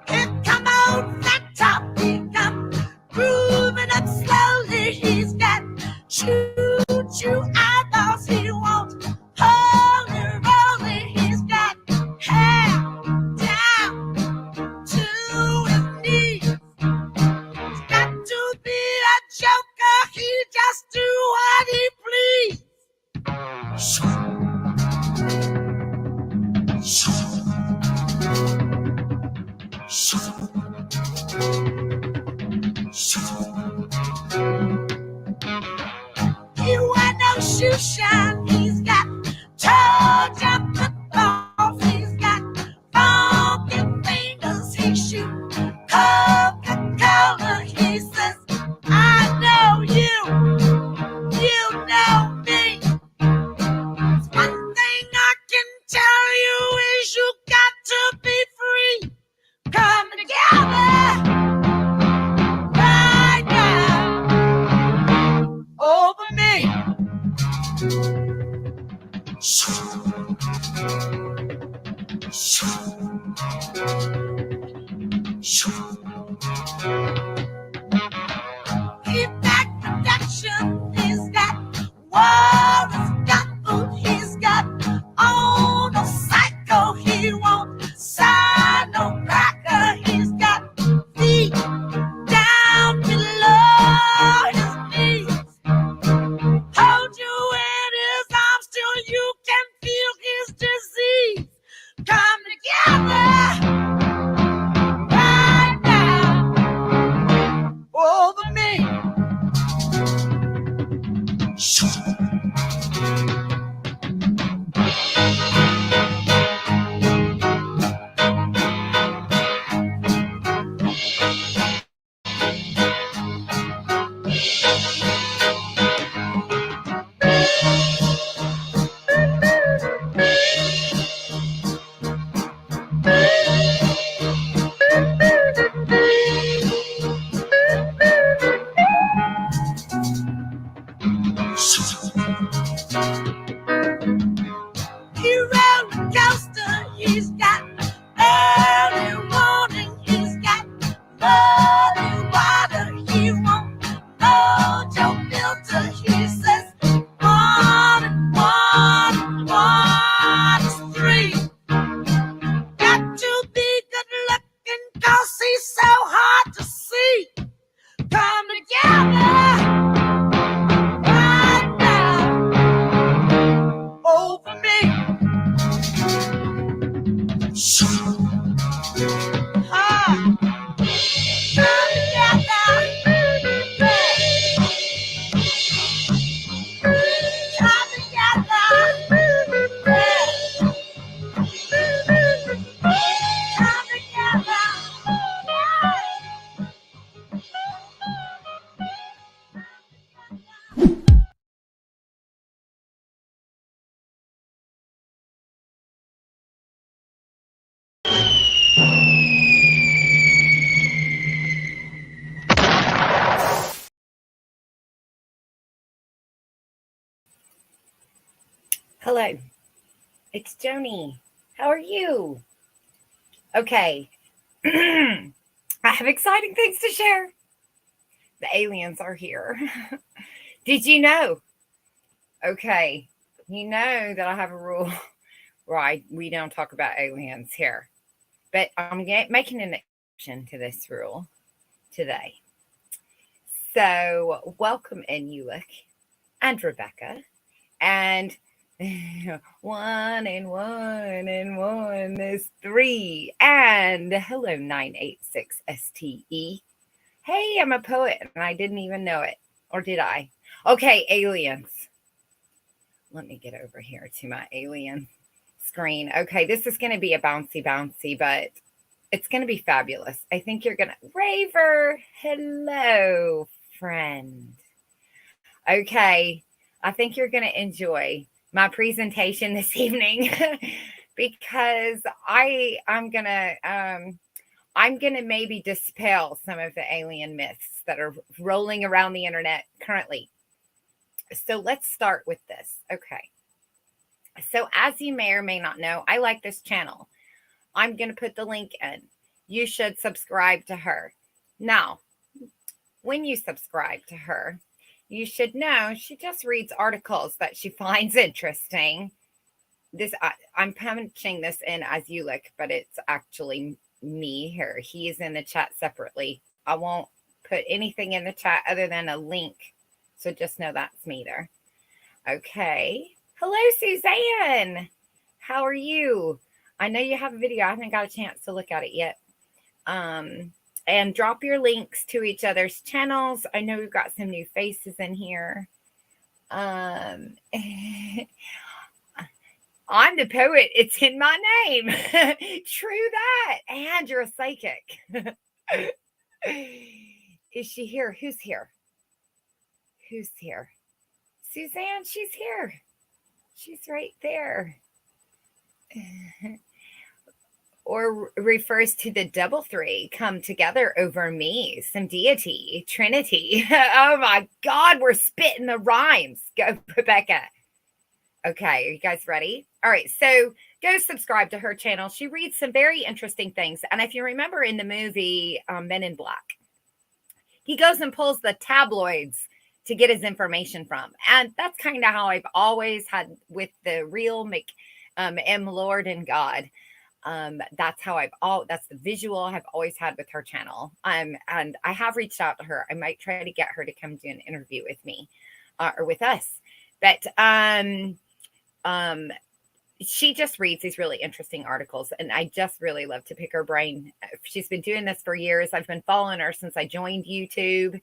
Here come on that top, he come grooving up slowly. He's got choo-choo eyeballs, he won't holy roly. He's got hair down to his knees. He's got to be a joker, he just do what he please. He wear no shoe shine, he's got toe jumping balls, he's got funky fingers, he shoot Coca-Cola, he says, I know you, you know me. One thing I can tell you is you got to be free. Come together right now over me. roller coaster, he's got early warning, he's got muddy water, he won't load your filter, he says one and one is three. Got to be good looking 'cause he's so hard to see. Come together right now over me. Ah, come together. Come together. Come together. Hello, it's Joni. How are you? Okay, I have exciting things to share. The aliens are here. Did you know? Okay, you know that I have a rule, right? We don't talk about aliens here, but I'm making an exception to this rule today. So, welcome in, Ulick and Rebecca, and one and one is three. And hello, 986 STE. Hey, I'm a poet and I didn't even know it. Or did I? Okay, aliens. Let me get over here to my alien screen. Okay, this is going to be a bouncy, but it's going to be fabulous. I think you're going to... Raver, hello, friend. Okay, I think you're going to enjoy my presentation this evening because I'm gonna maybe dispel some of the alien myths that are rolling around the internet currently. So let's start with this. Okay. So as you may or may not know, I like this channel. I'm gonna put the link in. You should subscribe to her. Now, when you subscribe to her, you should know she just reads articles that she finds interesting. I'm punching this in as Ulick, but it's actually me here. He is in the chat separately. I won't put anything in the chat other than a link. So just know that's me there. Okay. Hello, Suzanne. How are you? I know you have a video. I haven't got a chance to look at it yet. And drop your links to each other's channels. I know we've got some new faces in here. I'm the poet. It's in my name. True that. And you're a psychic. Is she here? Who's here? Who's here? Suzanne, she's here. She's right there. Or refers to the double three come together over me, some deity, Trinity. Oh my God, we're spitting the rhymes. Go, Rebecca. Okay, are you guys ready? All right, so go subscribe to her channel. She reads some very interesting things. And if you remember in the movie Men in Black, he goes and pulls the tabloids to get his information from. And that's kind of how I've always had with the real M. Lord and God. That's how that's the visual I've always had with her channel. And I have reached out to her. I might try to get her to come do an interview with me or with us. But she just reads these really interesting articles, and I just really love to pick her brain. She's been doing this for years. I've been following her since I joined YouTube,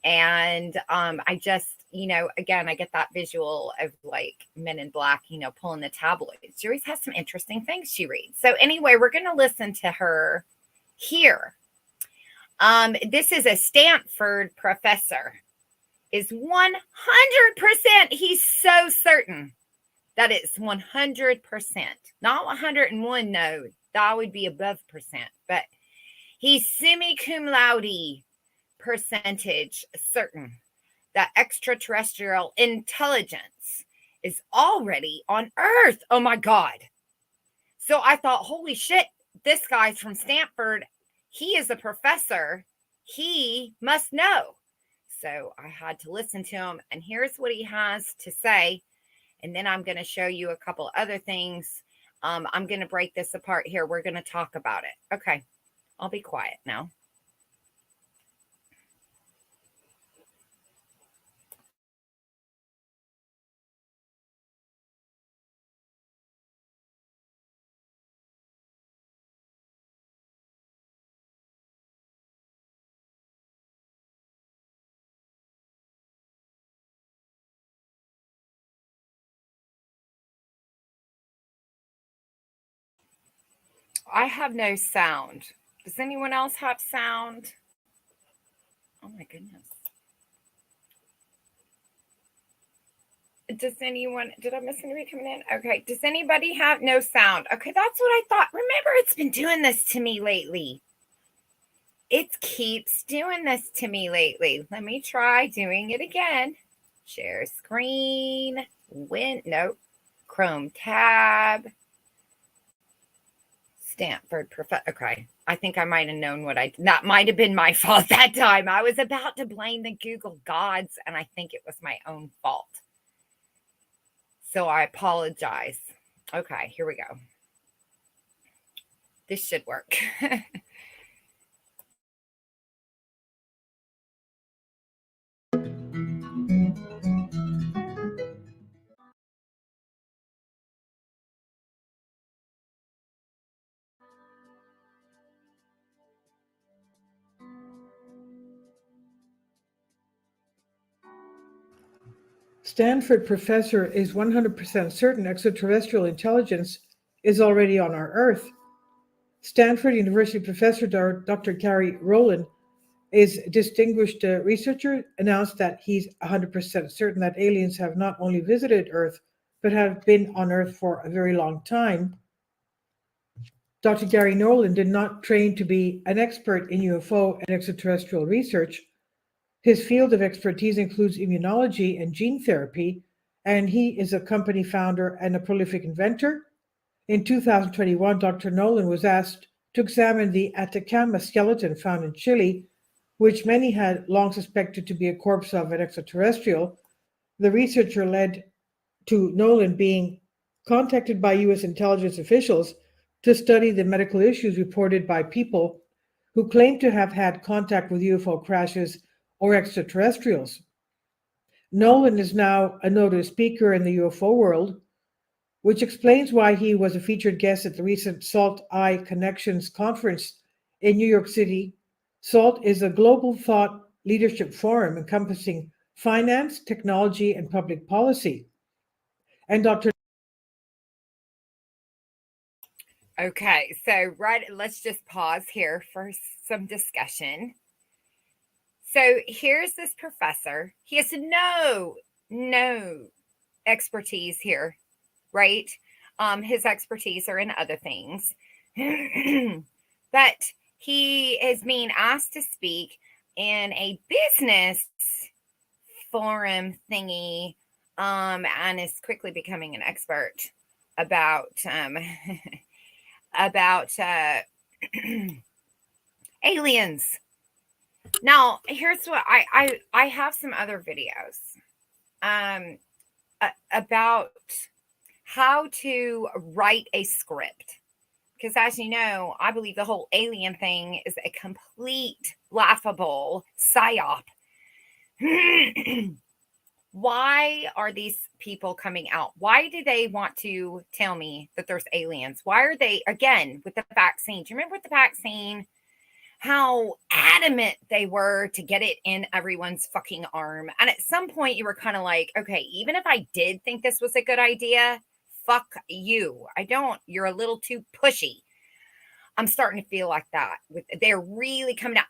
And I just, again, I get that visual of like Men in Black, pulling the tabloids. She always has some interesting things she reads. So anyway, we're going to listen to her here. This is a Stanford professor. Is 100%. He's so certain that it's 100%, not 101. No, that would be above percent, but he's semi cum laude percentage certain that extraterrestrial intelligence is already on Earth. Oh my God. So I thought, holy shit, this guy's from Stanford. He is a professor. He must know. So I had to listen to him, and here's what he has to say. And then I'm going to show you a couple other things. I'm going to break this apart here. We're going to talk about it. Okay. I'll be quiet now. I have no sound. Does anyone else have sound? Oh my goodness. Does anyone, did I miss anybody coming in? Okay. Does anybody have no sound? Okay. That's what I thought. Remember, it's been doing this to me lately. It keeps doing this to me lately. Let me try doing it again. Share screen. Nope. Chrome tab. Stanford professor. Okay. I think I might have known that might have been my fault that time. I was about to blame the Google gods, and I think it was my own fault. So I apologize. Okay, here we go. This should work. Stanford professor is 100% certain extraterrestrial intelligence is already on our Earth. Stanford University professor Dr. Gary Rowland is a distinguished researcher, announced that he's 100% certain that aliens have not only visited Earth, but have been on Earth for a very long time. Dr. Gary Rowland did not train to be an expert in UFO and extraterrestrial research. His field of expertise includes immunology and gene therapy, and he is a company founder and a prolific inventor. In 2021, Dr. Nolan was asked to examine the Atacama skeleton found in Chile, which many had long suspected to be a corpse of an extraterrestrial. The researcher led to Nolan being contacted by U.S. intelligence officials to study the medical issues reported by people who claim to have had contact with UFO crashes or extraterrestrials. Nolan is now a noted speaker in the UFO world, which explains why he was a featured guest at the recent SALT I Connections conference in New York City. SALT is a global thought leadership forum encompassing finance, technology, and public policy. And Dr. Okay, so let's just pause here for some discussion. So here's this professor. He has no expertise here, right? His expertise are in other things. But he is being asked to speak in a business forum thingy, and is quickly becoming an expert about aliens. Now, here's what I have some other videos about how to write a script. Because as you know, I believe the whole alien thing is a complete laughable psyop. Why are these people coming out? Why do they want to tell me that there's aliens? Why are they, again, with the vaccine? Do you remember with the vaccine? how adamant they were to get it in everyone's fucking arm. And at some point, you were kind of like, okay, even if I did think this was a good idea, fuck you. I don't. You're a little too pushy. I'm starting to feel like that. They're really coming out.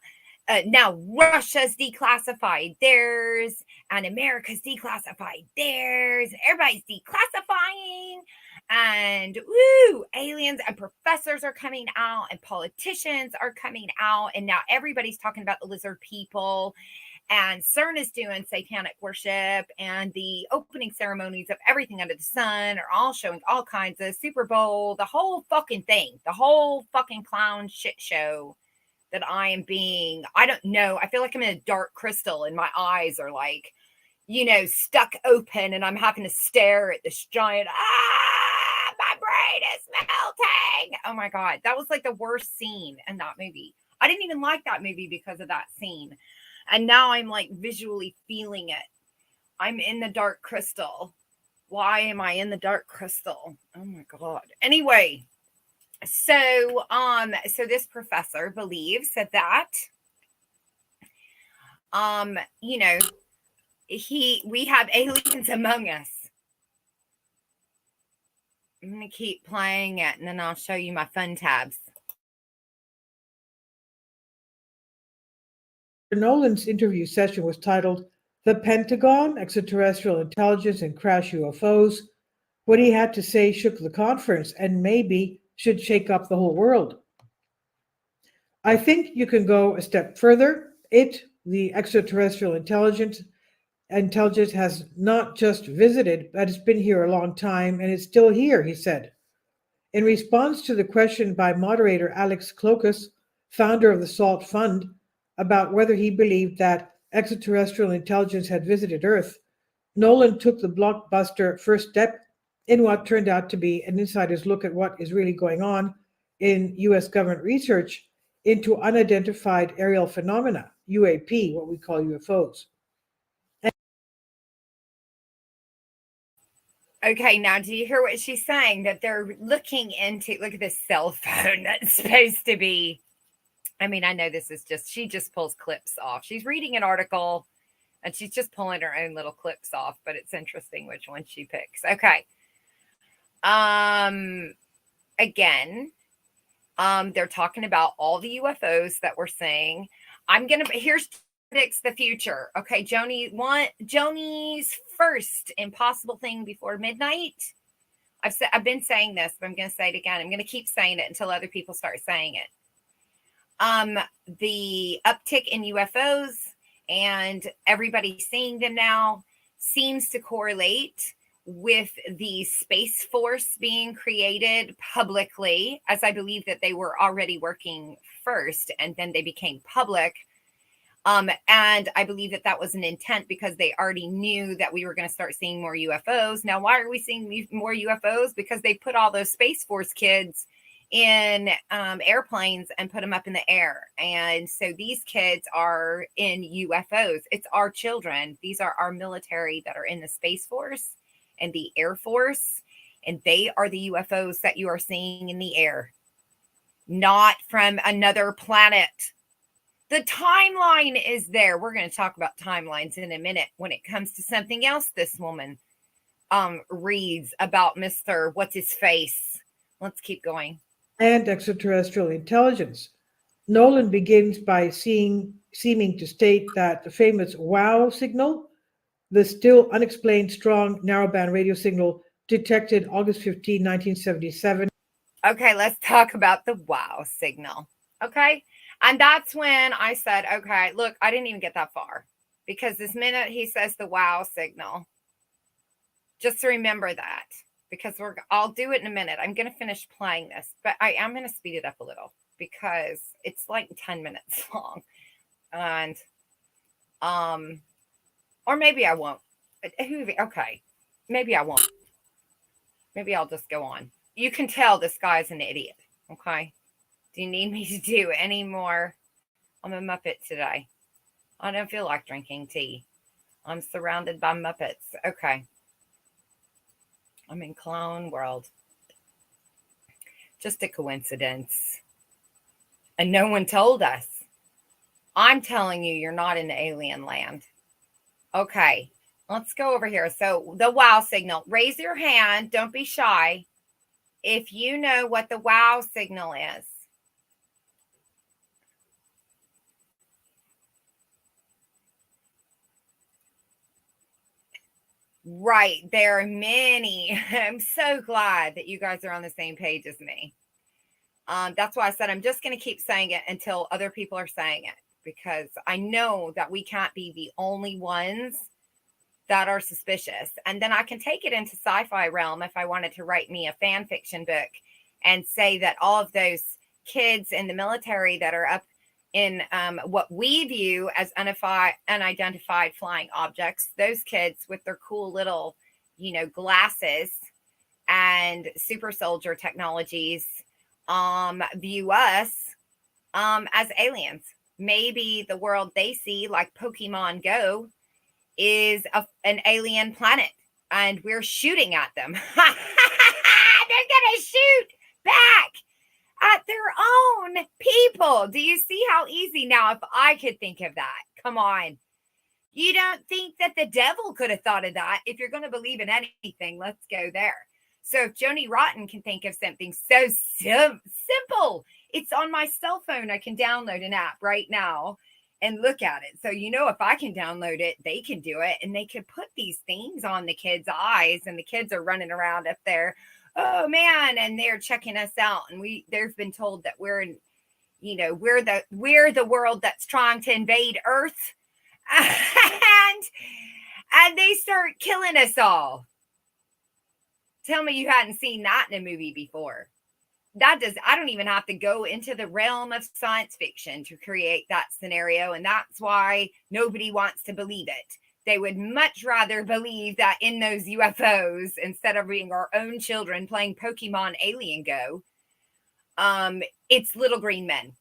Now Russia's declassified theirs, and America's declassified theirs. Everybody's declassifying, and woo, aliens and professors are coming out, and politicians are coming out, and now everybody's talking about the lizard people. And CERN is doing satanic worship, and the opening ceremonies of everything under the sun are all showing all kinds of Super Bowl, the whole fucking thing, the whole fucking clown shit show that I don't know. I feel like I'm in a dark crystal and my eyes are like, stuck open and I'm having to stare at this giant, my brain is melting. Oh my God. That was like the worst scene in that movie. I didn't even like that movie because of that scene. And now I'm like visually feeling it. I'm in the dark crystal. Why am I in the dark crystal? Oh my God. Anyway, so this professor believes that we have aliens among us. I'm going to keep playing it and then I'll show you my fun tabs. Nolan's interview session was titled The Pentagon, Extraterrestrial Intelligence and Crash UFOs. What he had to say shook the conference and maybe should shake up the whole world. I think you can go a step further. The extraterrestrial intelligence, has not just visited, but it's been here a long time and it's still here, he said. In response to the question by moderator Alex Klokas, founder of the SALT Fund, about whether he believed that extraterrestrial intelligence had visited Earth, Nolan took the blockbuster first step in what turned out to be an insider's look at what is really going on in U.S. government research into unidentified aerial phenomena, UAP, what we call UFOs. Okay, now do you hear what she's saying? That they're looking into, look at this cell phone that's supposed to be, I mean, I know this is she just pulls clips off. She's reading an article and she's just pulling her own little clips off, but it's interesting which one she picks. Okay. Again, they're talking about all the UFOs that we're seeing. Here's predicts the future. Okay, Joni's first impossible thing before midnight. I've been saying this, but I'm going to say it again. I'm going to keep saying it until other people start saying it. The uptick in UFOs and everybody seeing them now seems to correlate with the Space Force being created publicly, as I believe that they were already working first and then they became public. And I believe that was an intent because they already knew that we were going to start seeing more UFOs. Now, why are we seeing more UFOs? Because they put all those Space Force kids in airplanes and put them up in the air. And so these kids are in UFOs. It's our children. These are our military that are in the Space Force and the Air Force. And they are the UFOs that you are seeing in the air, not from another planet. The timeline is there. We're going to talk about timelines in a minute when it comes to something else this woman reads about Mr. What's his face. Let's keep going. And extraterrestrial intelligence. Nolan begins by seeming to state that the famous WOW signal, the still unexplained strong narrowband radio signal detected August 15, 1977. Okay, let's talk about the WOW signal. Okay. And that's when I said, okay, look, I didn't even get that far because this minute he says the WOW signal, just remember that because I'll do it in a minute. I'm going to finish playing this, but I am going to speed it up a little because it's like 10 minutes long and, or maybe I won't. Okay. Maybe I won't. Maybe I'll just go on. You can tell this guy's an idiot. Okay. Do you need me to do any more? I'm a Muppet today. I don't feel like drinking tea. I'm surrounded by Muppets. Okay. I'm in clown world. Just a coincidence. And no one told us. I'm telling you, you're not in alien land. Okay, let's go over here. So the wow signal, raise your hand. Don't be shy. If you know what the wow signal is. Right. There are many. I'm so glad that you guys are on the same page as me. That's why I said I'm just going to keep saying it until other people are saying it, because I know that we can't be the only ones that are suspicious. And then I can take it into sci-fi realm if I wanted to write me a fan fiction book and say that all of those kids in the military that are up in what we view as unidentified flying objects, those kids with their cool little, glasses and super soldier technologies, view us as aliens. Maybe the world they see, like Pokemon Go, is an alien planet and we're shooting at them. They're gonna shoot back at their own people. Do you see how easy? Now, if I could think of that, come on. You don't think that the devil could have thought of that? If you're going to believe in anything, let's go there. So if Joni Rotten can think of something so simple, it's on my cell phone. I can download an app right now and look at it. So, if I can download it, they can do it. And they can put these things on the kids' eyes, and the kids are running around up there. Oh man. And they're checking us out. And they've been told that we're the world that's trying to invade Earth. and they start killing us all. Tell me you hadn't seen that in a movie before. I don't even have to go into the realm of science fiction to create that scenario. And that's why nobody wants to believe it. They would much rather believe that in those UFOs, instead of being our own children playing Pokemon Alien Go, it's little green men.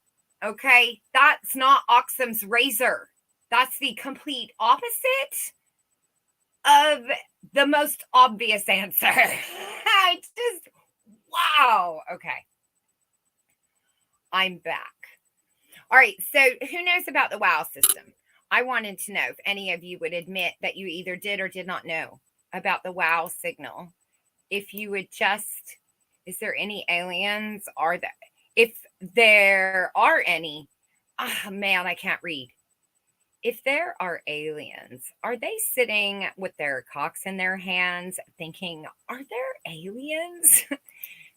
Okay. That's not Occam's razor. That's the complete opposite of the most obvious answer. Wow. Okay. I'm back. All right. So who knows about the WOW system? I wanted to know if any of you would admit that you either did or did not know about the WOW signal. If you would is there any aliens? If there are any, man, I can't read. If there are aliens, are they sitting with their cocks in their hands thinking, are there aliens?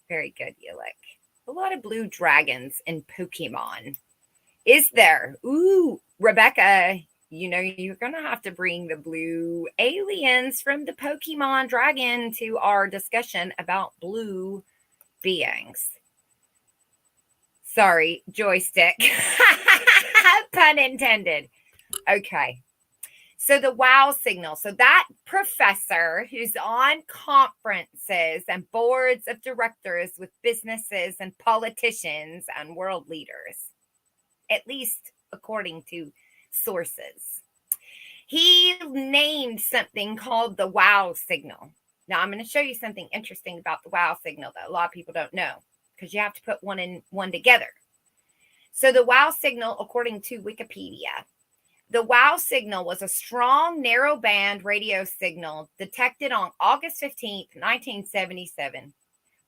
Very good, Ulick. A lot of blue dragons in Pokemon. Is there? Ooh, Rebecca, you're going to have to bring the blue aliens from the Pokemon dragon to our discussion about blue beings. Sorry, joystick. Pun intended. Okay. So the WOW signal. So that professor who's on conferences and boards of directors with businesses and politicians and world leaders, at least according to sources, he named something called the WOW signal. Now I'm going to show you something interesting about the WOW signal that a lot of people don't know, because you have to put one and one together. So the WOW signal, according to Wikipedia, the WOW signal was a strong narrowband radio signal detected on August 15th, 1977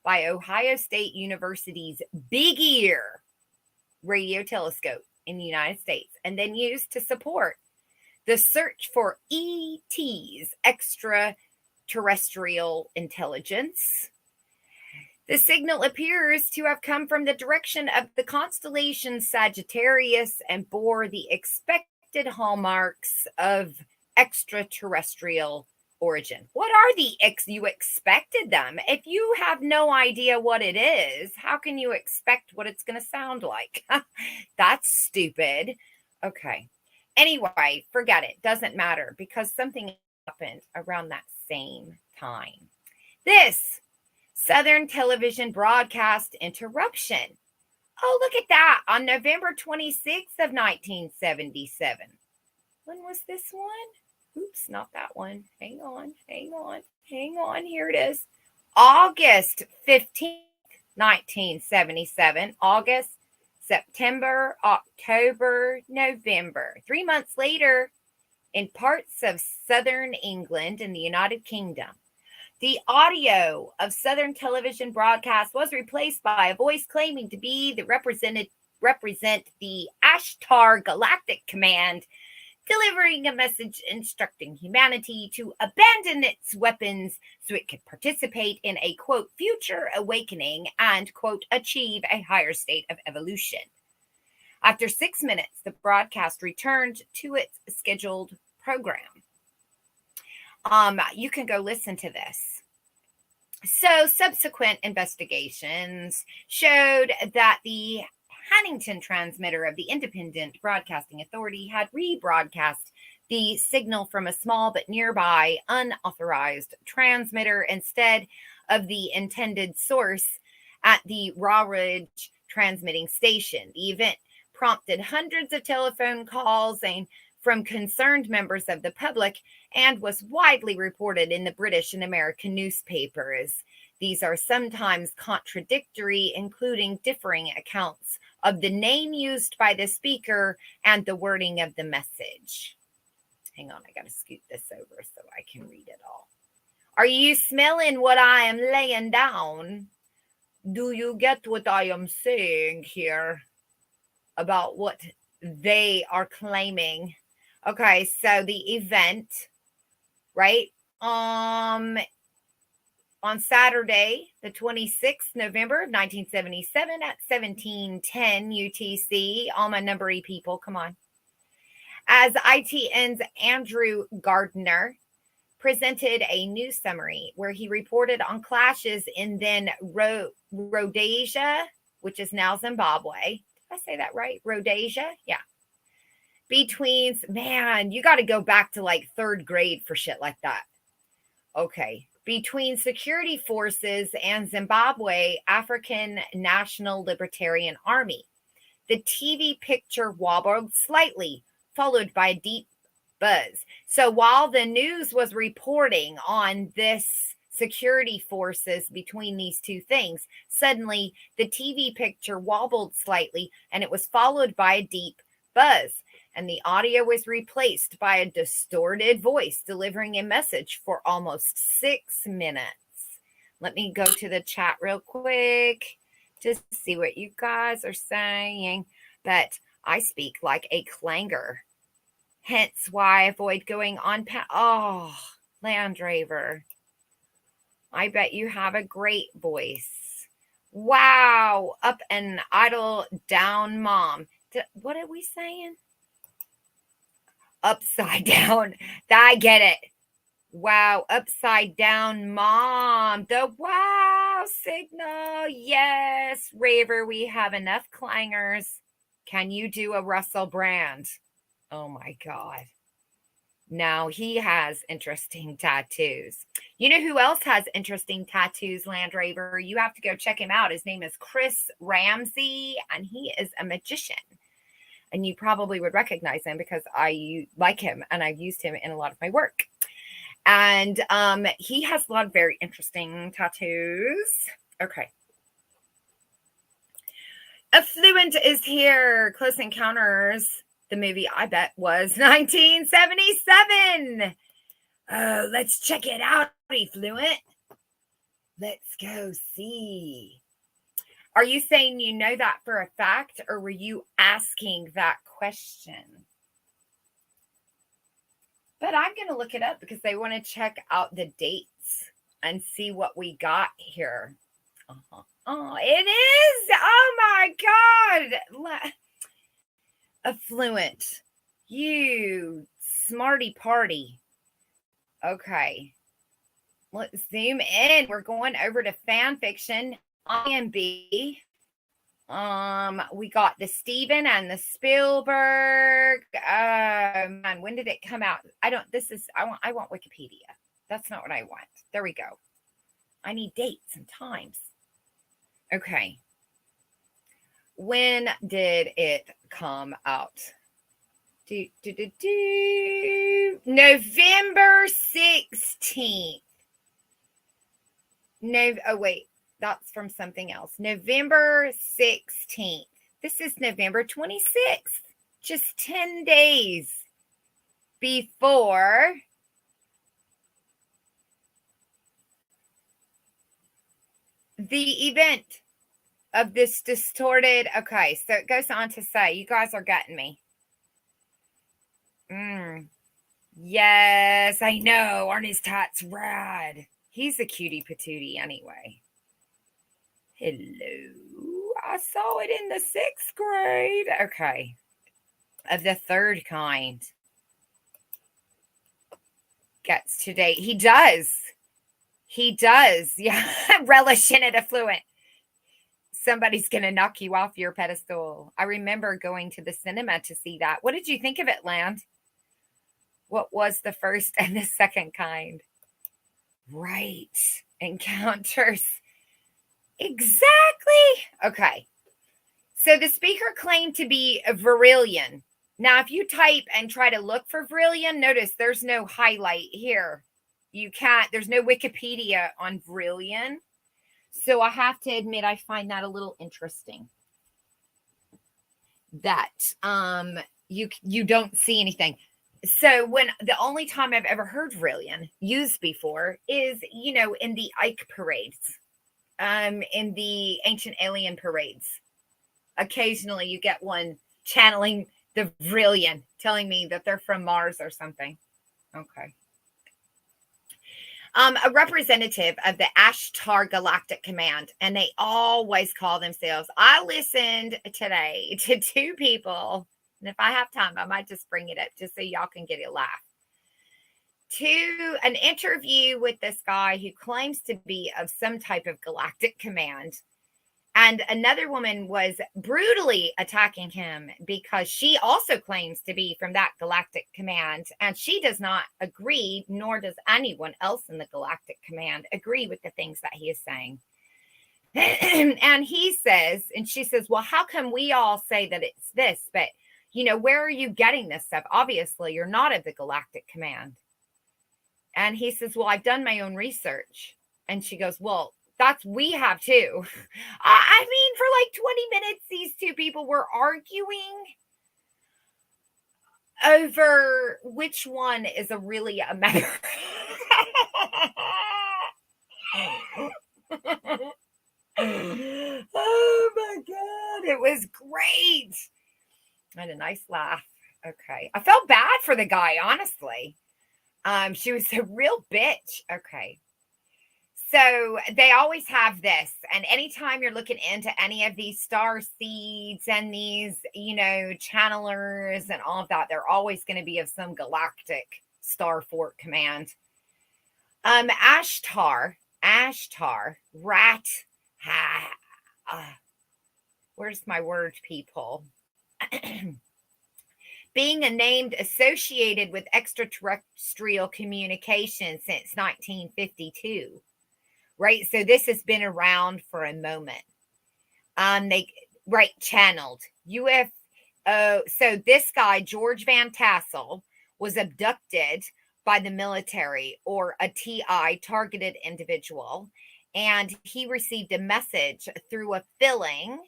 by Ohio State University's Big Ear radio telescope in the United States, and then used to support the search for ETs, extraterrestrial intelligence. The signal appears to have come from the direction of the constellation Sagittarius and bore the expected hallmarks of extraterrestrial origin. What are the you expected them? If you have no idea what it is, how can you expect what it's going to sound like? That's stupid. Okay. Anyway, forget it. Doesn't matter, because something happened around that same time. This Southern television broadcast interruption. Oh, look at that. On November 26th of 1977. When was this one? Oops, not that one. Hang on. Here it is. August 15th, 1977. August September, October, November. 3 months later, in parts of southern England and the United Kingdom, the audio of Southern television broadcast was replaced by a voice claiming to be represent the Ashtar Galactic Command, delivering a message instructing humanity to abandon its weapons so it could participate in a, quote, future awakening and, quote, achieve a higher state of evolution. After 6 minutes, the broadcast returned to its scheduled program. You can go listen to this. So subsequent investigations showed that the Hannington transmitter of the Independent Broadcasting Authority had rebroadcast the signal from a small but nearby unauthorized transmitter instead of the intended source at the Rawridge transmitting station. The event prompted hundreds of telephone calls from concerned members of the public and was widely reported in the British and American newspapers. These are sometimes contradictory, including differing accounts of the name used by the speaker and the wording of the message. Hang on, I got to scoot this over so I can read it all. Are you smelling what I am laying down? Do you get what I am saying here about what they are claiming? Okay, so the event, right? On Saturday, the 26th November of 1977 at 1710 UTC, all my numbery people, come on. As ITN's Andrew Gardner presented a news summary where he reported on clashes in then Rhodesia, which is now Zimbabwe. Did I say that right? Rhodesia? Yeah. Between, man, you got to go back to like third grade for shit like that. Okay. Between security forces and Zimbabwe African National Libertarian Army. The TV picture wobbled slightly, followed by a deep buzz. So while the news was reporting on this security forces between these two things, suddenly the TV picture wobbled slightly and it was followed by a deep buzz. And the audio was replaced by a distorted voice delivering a message for almost 6 minutes. Let me go to the chat real quick to see what you guys are saying. But I speak like a clanger, hence why I avoid going on. Oh, Landraver, I bet you have a great voice. Wow, up and idle down, mom. What are we saying? Upside down. I get it. Wow. Upside down, mom. The wow signal. Yes. Raver, we have enough clangers. Can you do a Russell Brand? Oh my God. Now he has interesting tattoos. You know who else has interesting tattoos, Landraver? You have to go check him out. His name is Chris Ramsey, and he is a magician. And you probably would recognize him because I like him and I've used him in a lot of my work. And he has a lot of very interesting tattoos. Okay. Affluent is here. Close Encounters, the movie, I bet, was 1977. Oh, let's check it out, Affluent. Let's go see. Are you saying you know that for a fact, or were you asking that question? But I'm going to look it up because I want to check out the dates and see what we got here. Oh, it is. Oh, my God. Affluent. You smarty party. Okay. Let's zoom in. We're going over to fan fiction. IMB. We got the Steven and the Spielberg. Man, when did it come out? I want Wikipedia. That's not what I want. There we go. I need dates and times. Okay. When did it come out? November 16th. No, oh wait. That's from something else. November 16th. This is November 26th, just 10 days before the event of this distorted. Okay, so it goes on to say, you guys are getting me. Yes, I know. Aren't his tats rad? He's a cutie patootie anyway. Hello. I saw it in the 6th grade. Okay. Of the 3rd kind. Gets to date. He does. He does. Yeah. Relish in it, affluent. Somebody's going to knock you off your pedestal. I remember going to the cinema to see that. What did you think of it, Land? What was the 1st and the 2nd kind? Right. Encounters. Exactly. Okay. So the speaker claimed to be a Virillion. Now, if you type and try to look for Virillion, notice there's no highlight here. You can't, there's no Wikipedia on Virillion. So I have to admit, I find that a little interesting. That you don't see anything. So when the only time I've ever heard Virillion used before is, in the Ike parades, in the Ancient Alien parades. Occasionally you get one channeling the Virillion, telling me that they're from Mars or something. Okay. A representative of the Ashtar Galactic Command, and they always call themselves. I listened today to 2 people, and if I have time, I might just bring it up just so y'all can get a laugh. To an interview with this guy who claims to be of some type of galactic command. And another woman was brutally attacking him because she also claims to be from that galactic command. And she does not agree, nor does anyone else in the galactic command agree with the things that he is saying. And he says, and she says, well, how come we all say that it's this? But, where are you getting this stuff? Obviously, you're not of the galactic command. And he says, well, I've done my own research. And she goes, well, we have too. I mean, for like 20 minutes, these 2 people were arguing over which one is really a member. Oh my God. It was great. I had a nice laugh. Okay. I felt bad for the guy, honestly. She was a real bitch. Okay. So they always have this. And anytime you're looking into any of these star seeds and these, channelers and all of that, they're always going to be of some galactic star fork command. Ashtar, rat. Where's my word, people? Being a name associated with extraterrestrial communication since 1952. Right. So this has been around for a moment. Channeled UFO. So this guy, George Van Tassel, was abducted by the military or a TI, targeted individual. And he received a message through a filling.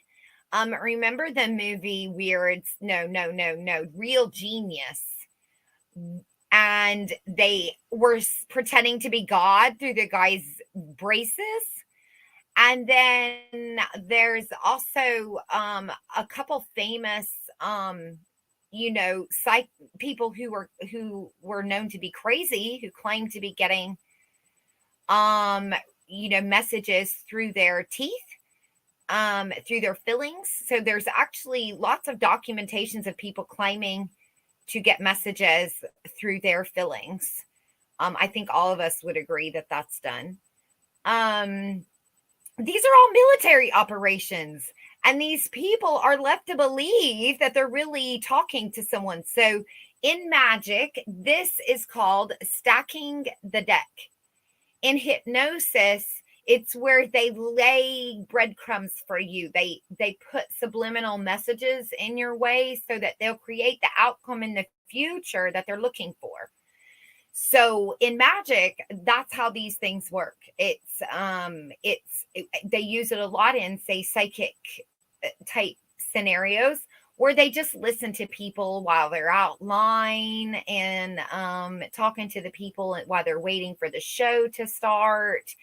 Remember the movie Real Genius? And they were pretending to be God through the guy's braces. And then there's also a couple famous, people who were known to be crazy, who claimed to be getting, messages through their teeth, through their fillings. So there's actually lots of documentations of people claiming to get messages through their fillings. I think all of us would agree that that's done. These are all military operations, and these people are left to believe that they're really talking to someone. So in magic, this is called stacking the deck. In hypnosis, it's where they lay breadcrumbs for you. They put subliminal messages in your way so that they'll create the outcome in the future that they're looking for. So in magic, that's how these things work. They use it a lot in, say, psychic type scenarios where they just listen to people while they're out line and talking to the people while they're waiting for the show to start.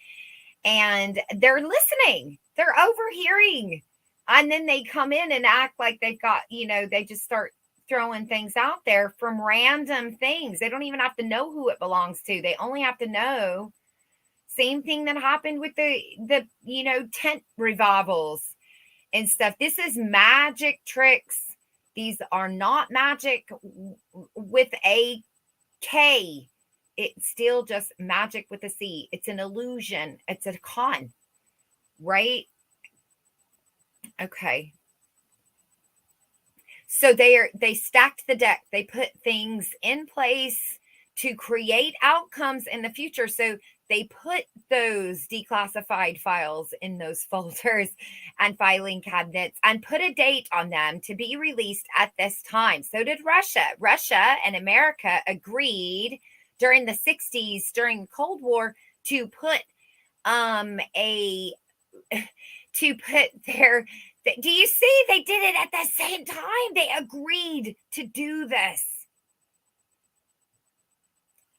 And they're listening, they're overhearing. And then they come in and act like they've got, they just start throwing things out there from random things. They don't even have to know who it belongs to. They only have to know. Same thing that happened with the tent revivals and stuff. This is magic tricks. These are not magic with a K. It's still just magic with a C. It's an illusion. It's a con, right? Okay. So they stacked the deck. They put things in place to create outcomes in the future. So they put those declassified files in those folders and filing cabinets and put a date on them to be released at this time. So did Russia. Russia and America agreed during the 60s, during the Cold War, to put their, do you see? They did it at the same time. They agreed to do this.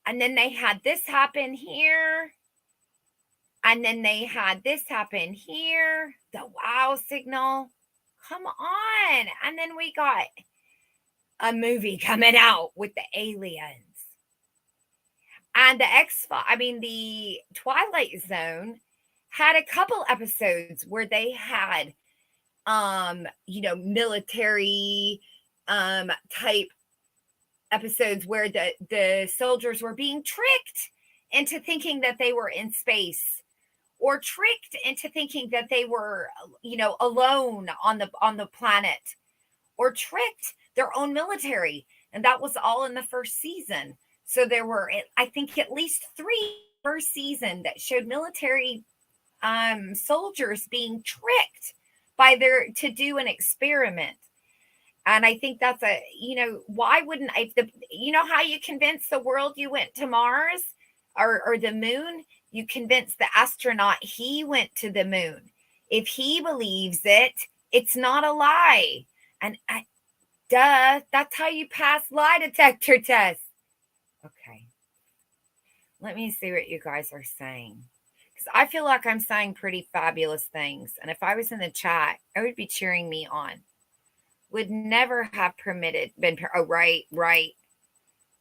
And then they had this happen here. And then they had this happen here. The wow signal. Come on. And then we got a movie coming out with the aliens. And the Twilight Zone had a couple episodes where they had, military type episodes where the soldiers were being tricked into thinking that they were in space, or tricked into thinking that they were, alone on the planet, or tricked their own military. And that was all in the first season. So there were, I think, at least 3 first season that showed military soldiers being tricked to do an experiment. And I think that's why wouldn't how you convince the world you went to Mars or the moon? You convince the astronaut he went to the moon. If he believes it, it's not a lie. And that's how you pass lie detector tests. Okay. Let me see what you guys are saying. Because I feel like I'm saying pretty fabulous things. And if I was in the chat, I would be cheering me on. Would never have right.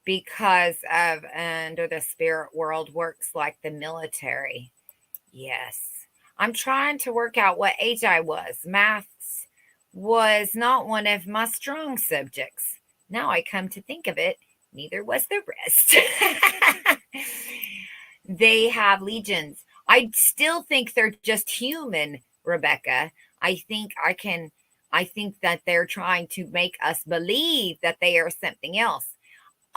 Because of under the spirit world works like the military. Yes. I'm trying to work out what age I was. Maths was not one of my strong subjects. Now I come to think of it, neither was the rest. They have legions. I still think they're just human, Rebecca. I think that they're trying to make us believe that they are something else.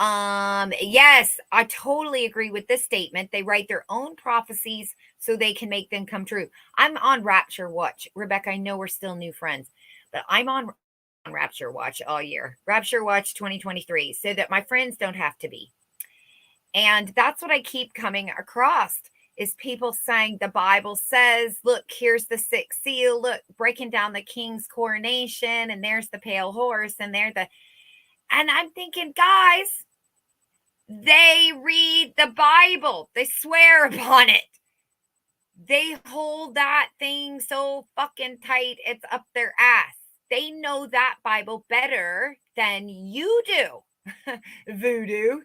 Yes, I totally agree with this statement. They write their own prophecies so they can make them come true. I'm on Rapture Watch. Rebecca, I know we're still new friends, but I'm on Rapture Watch all year. Rapture Watch 2023, so that my friends don't have to be. And that's what I keep coming across is people saying the Bible says, look, here's the 6th seal, look, breaking down the king's coronation, and there's the pale horse, and and I'm thinking, guys, they read the Bible. They swear upon it. They hold that thing so fucking tight, it's up their ass. They know that Bible better than you do, voodoo.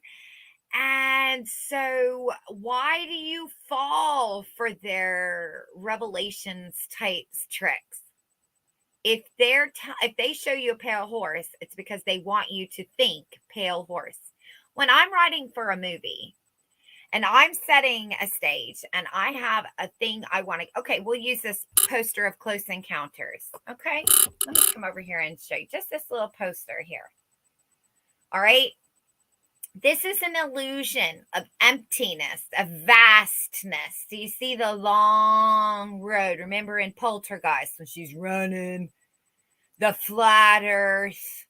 And so why do you fall for their revelations types tricks? If they show you a pale horse, it's because they want you to think pale horse. When I'm writing for a movie and I'm setting a stage and I have a thing I want to, okay, we'll use this poster of Close Encounters. Okay, let me come over here and show you just this little poster here. All right. This is an illusion of emptiness, of vastness. Do you see the long road? Remember in Poltergeist when she's running, the flat earth,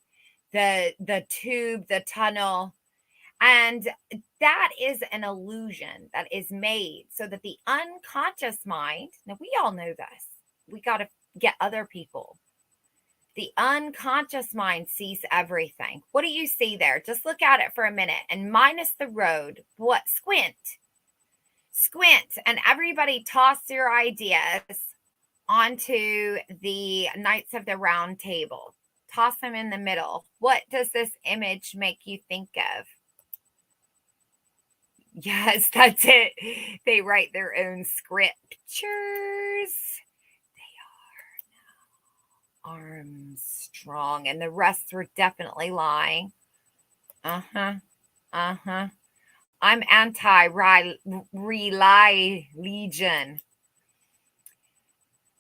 the tube, the tunnel. And that is an illusion that is made so that the unconscious mind, now we all know this, we got to get other people The unconscious mind sees everything. What do you see there? Just look at it for a minute and minus the road. What? Squint. Squint. And everybody toss your ideas onto the Knights of the Round Table. Toss them in the middle. What does this image make you think of? Yes, that's it. They write their own scriptures. They are now Armstrong, and the rest were definitely lying. I'm anti-religion.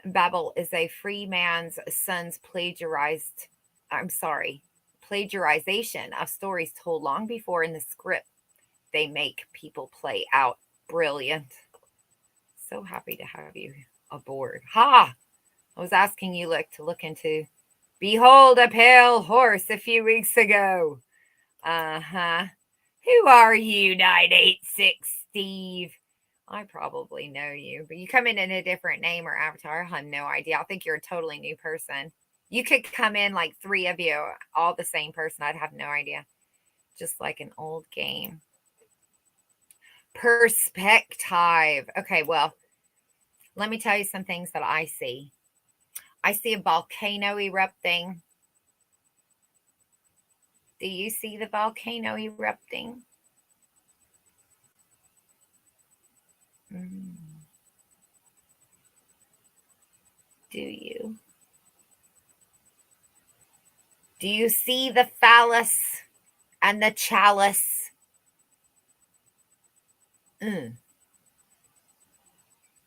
Babel is a free man's son's plagiarization of stories told long before in the script they make people play out. Brilliant. So happy to have you aboard. Ha! I was asking you to look into Behold a Pale Horse a few weeks ago. Who are you, 986 Steve? I probably know you, but you come in a different name or avatar. I have no idea. I think you're a totally new person. You could come in like 3 of you, all the same person. I'd have no idea. Just like an old game. Perspective. Okay, well, let me tell you some things that I see. I see a volcano erupting. Do you see the volcano erupting? Do you? Do you see the phallus and the chalice?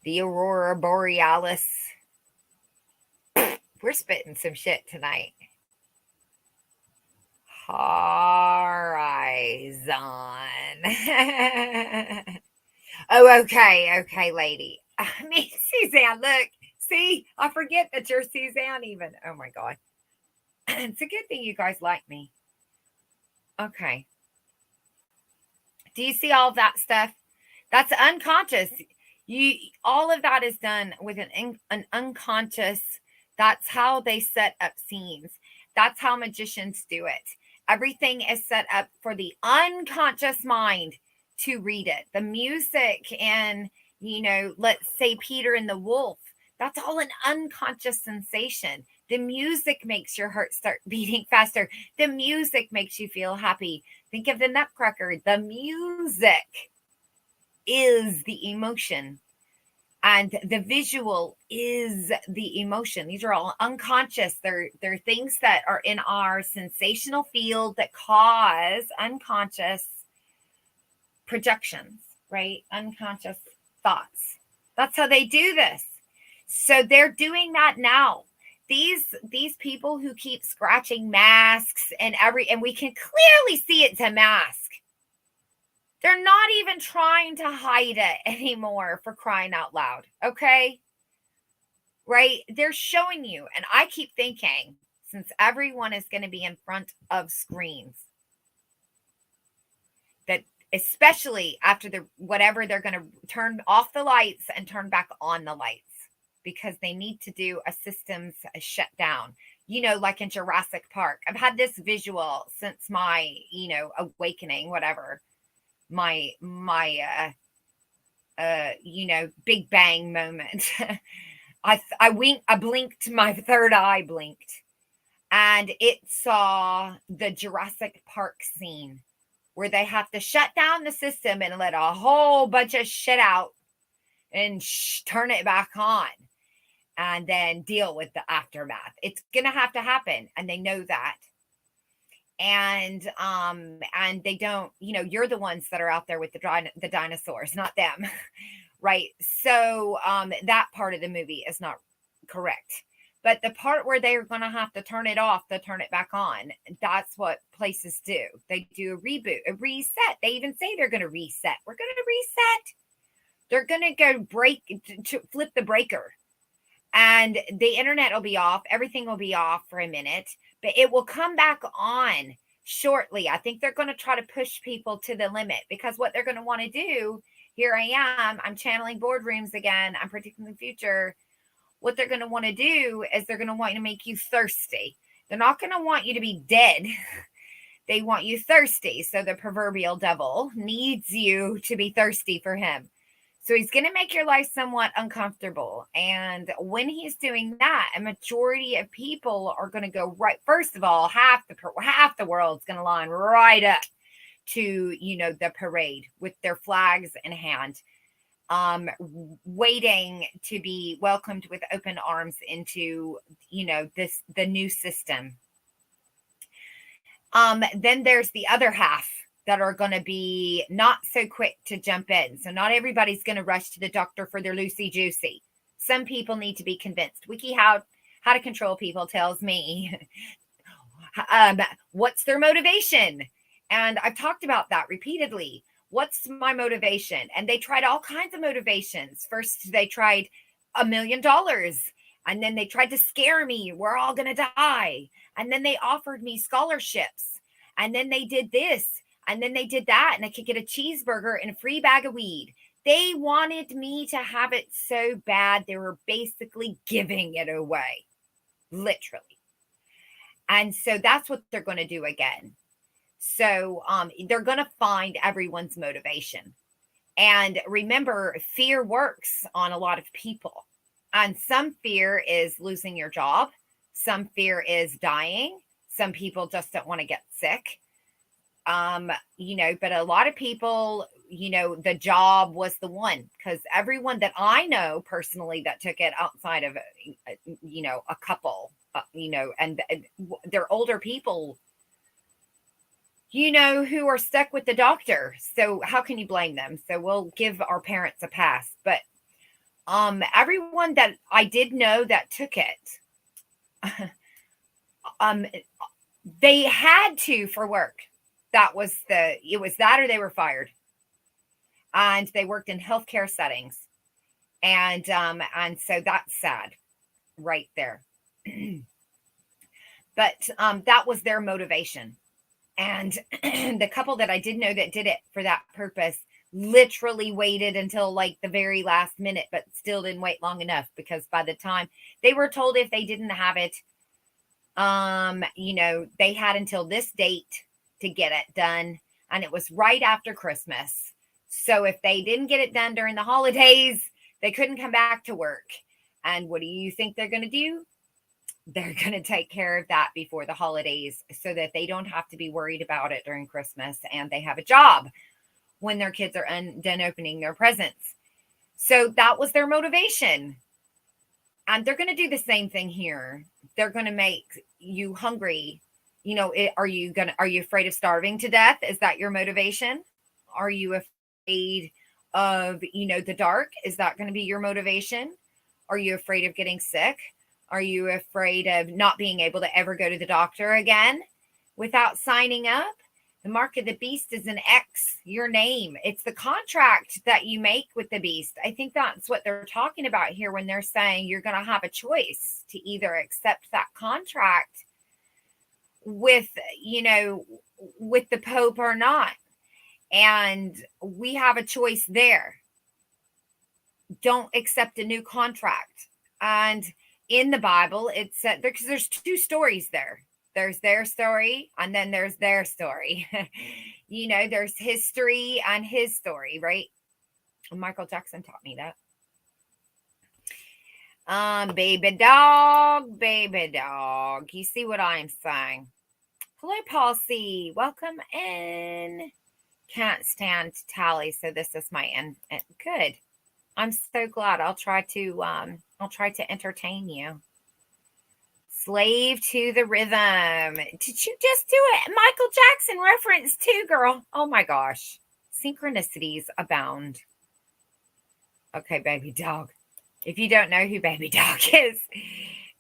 The aurora borealis. We're spitting some shit tonight. Horizon. Oh, okay, lady. I mean, Suzanne, look. See, I forget that you're Suzanne even. Oh, my God. It's a good thing you guys like me. Okay. Do you see all of that stuff? That's unconscious. All of that is done with an unconscious. That's how they set up scenes. That's how magicians do it. Everything is set up for the unconscious mind to read it. The music and, let's say Peter and the Wolf, that's all an unconscious sensation. The music makes your heart start beating faster. The music makes you feel happy. Think of the Nutcracker. The music is the emotion. And the visual is the emotion. These are all unconscious. They're things that are in our sensational field that cause unconscious projections, right? Unconscious thoughts. That's how they do this. So they're doing that now. These people who keep scratching masks and we can clearly see it's a mask. They're not even trying to hide it anymore, for crying out loud. Okay? Right? They're showing you. And I keep thinking, since everyone is going to be in front of screens, that especially after whatever, they're going to turn off the lights and turn back on the lights, because they need to do a systems shutdown. Like in Jurassic Park. I've had this visual since my, awakening, whatever. My Big Bang moment. I blinked, my third eye blinked, and it saw the Jurassic Park scene where they have to shut down the system and let a whole bunch of shit out and turn it back on, and then deal with the aftermath. It's gonna have to happen, and they know that. And they don't, you're the ones that are out there with the dinosaurs, not them. Right? So that part of the movie is not correct, but the part where they're going to have to turn it off to turn it back on, that's what places do. They do a reboot, a reset. They even say they're going to reset. We're going to reset. They're going to go flip the breaker, and the internet will be off. Everything will be off for a minute, but it will come back on shortly. I think they're going to try to push people to the limit, because what they're going to want to do, here I am, I'm channeling boardrooms again, I'm predicting the future. what they're going to want to do is they're going to want to make you thirsty. They're not going to want you to be dead. They want you thirsty. So the proverbial devil needs you to be thirsty for him. So he's going to make your life somewhat uncomfortable. And when he's doing that, a majority of people are going to go right. First of all, half the world's going to line right up to, the parade with their flags in hand, waiting to be welcomed with open arms into, the new system. Then there's the other half that are going to be not so quick to jump in. So not everybody's going to rush to the doctor for their loosey juicy. Some people need to be convinced. Wiki How to Control People tells me what's their motivation. And I've talked about that repeatedly. What's my motivation? And they tried all kinds of motivations. First, they tried $1 million. And then they tried to scare me. We're all going to die. And then they offered me scholarships. And then they did this. And then they did that. And I could get a cheeseburger and a free bag of weed. They wanted me to have it so bad. They were basically giving it away. Literally. And so that's what they're going to do again. So they're going to find everyone's motivation. And remember, fear works on a lot of people. And some fear is losing your job. Some fear is dying. Some people just don't want to get sick. But a lot of people, the job was the one, because everyone that I know personally that took it outside of, a couple, and they're older people, who are stuck with the doctor. So how can you blame them? So we'll give our parents a pass. But everyone that I did know that took it, they had to for work. It was that or they were fired. And they worked in healthcare settings. And so that's sad right there. But that was their motivation. And the couple that I did know that did it for that purpose literally waited until like the very last minute, but still didn't wait long enough, because by the time they were told if they didn't have it, they had until this date to get it done. And it was right after Christmas. So if they didn't get it done during the holidays, they couldn't come back to work. And what do you think they're going to do? They're going to take care of that before the holidays so that they don't have to be worried about it during Christmas, and they have a job when their kids are done opening their presents. So that was their motivation. And they're going to do the same thing here. They're going to make you hungry. Are you afraid of starving to death? Is that your motivation? Are you afraid of, the dark? Is that going to be your motivation? Are you afraid of getting sick? Are you afraid of not being able to ever go to the doctor again without signing up? The mark of the beast is an X, your name. It's the contract that you make with the beast. I think that's what they're talking about here when they're saying you're going to have a choice to either accept that contract with the Pope or not. And we have a choice there. Don't accept a new contract. And in the Bible, it said, because there's two stories there. There's their story, and then there's their story. There's history and his story, right? Michael Jackson taught me that. Baby dog. You see what I'm saying? Hello, Paul C. Welcome in. Can't stand tally, so this is my end. Good. I'm so glad. I'll try to entertain you. Slave to the rhythm. Did you just do it? Michael Jackson reference too, girl. Oh my gosh. Synchronicities abound. Okay, baby dog. If you don't know who baby dog is,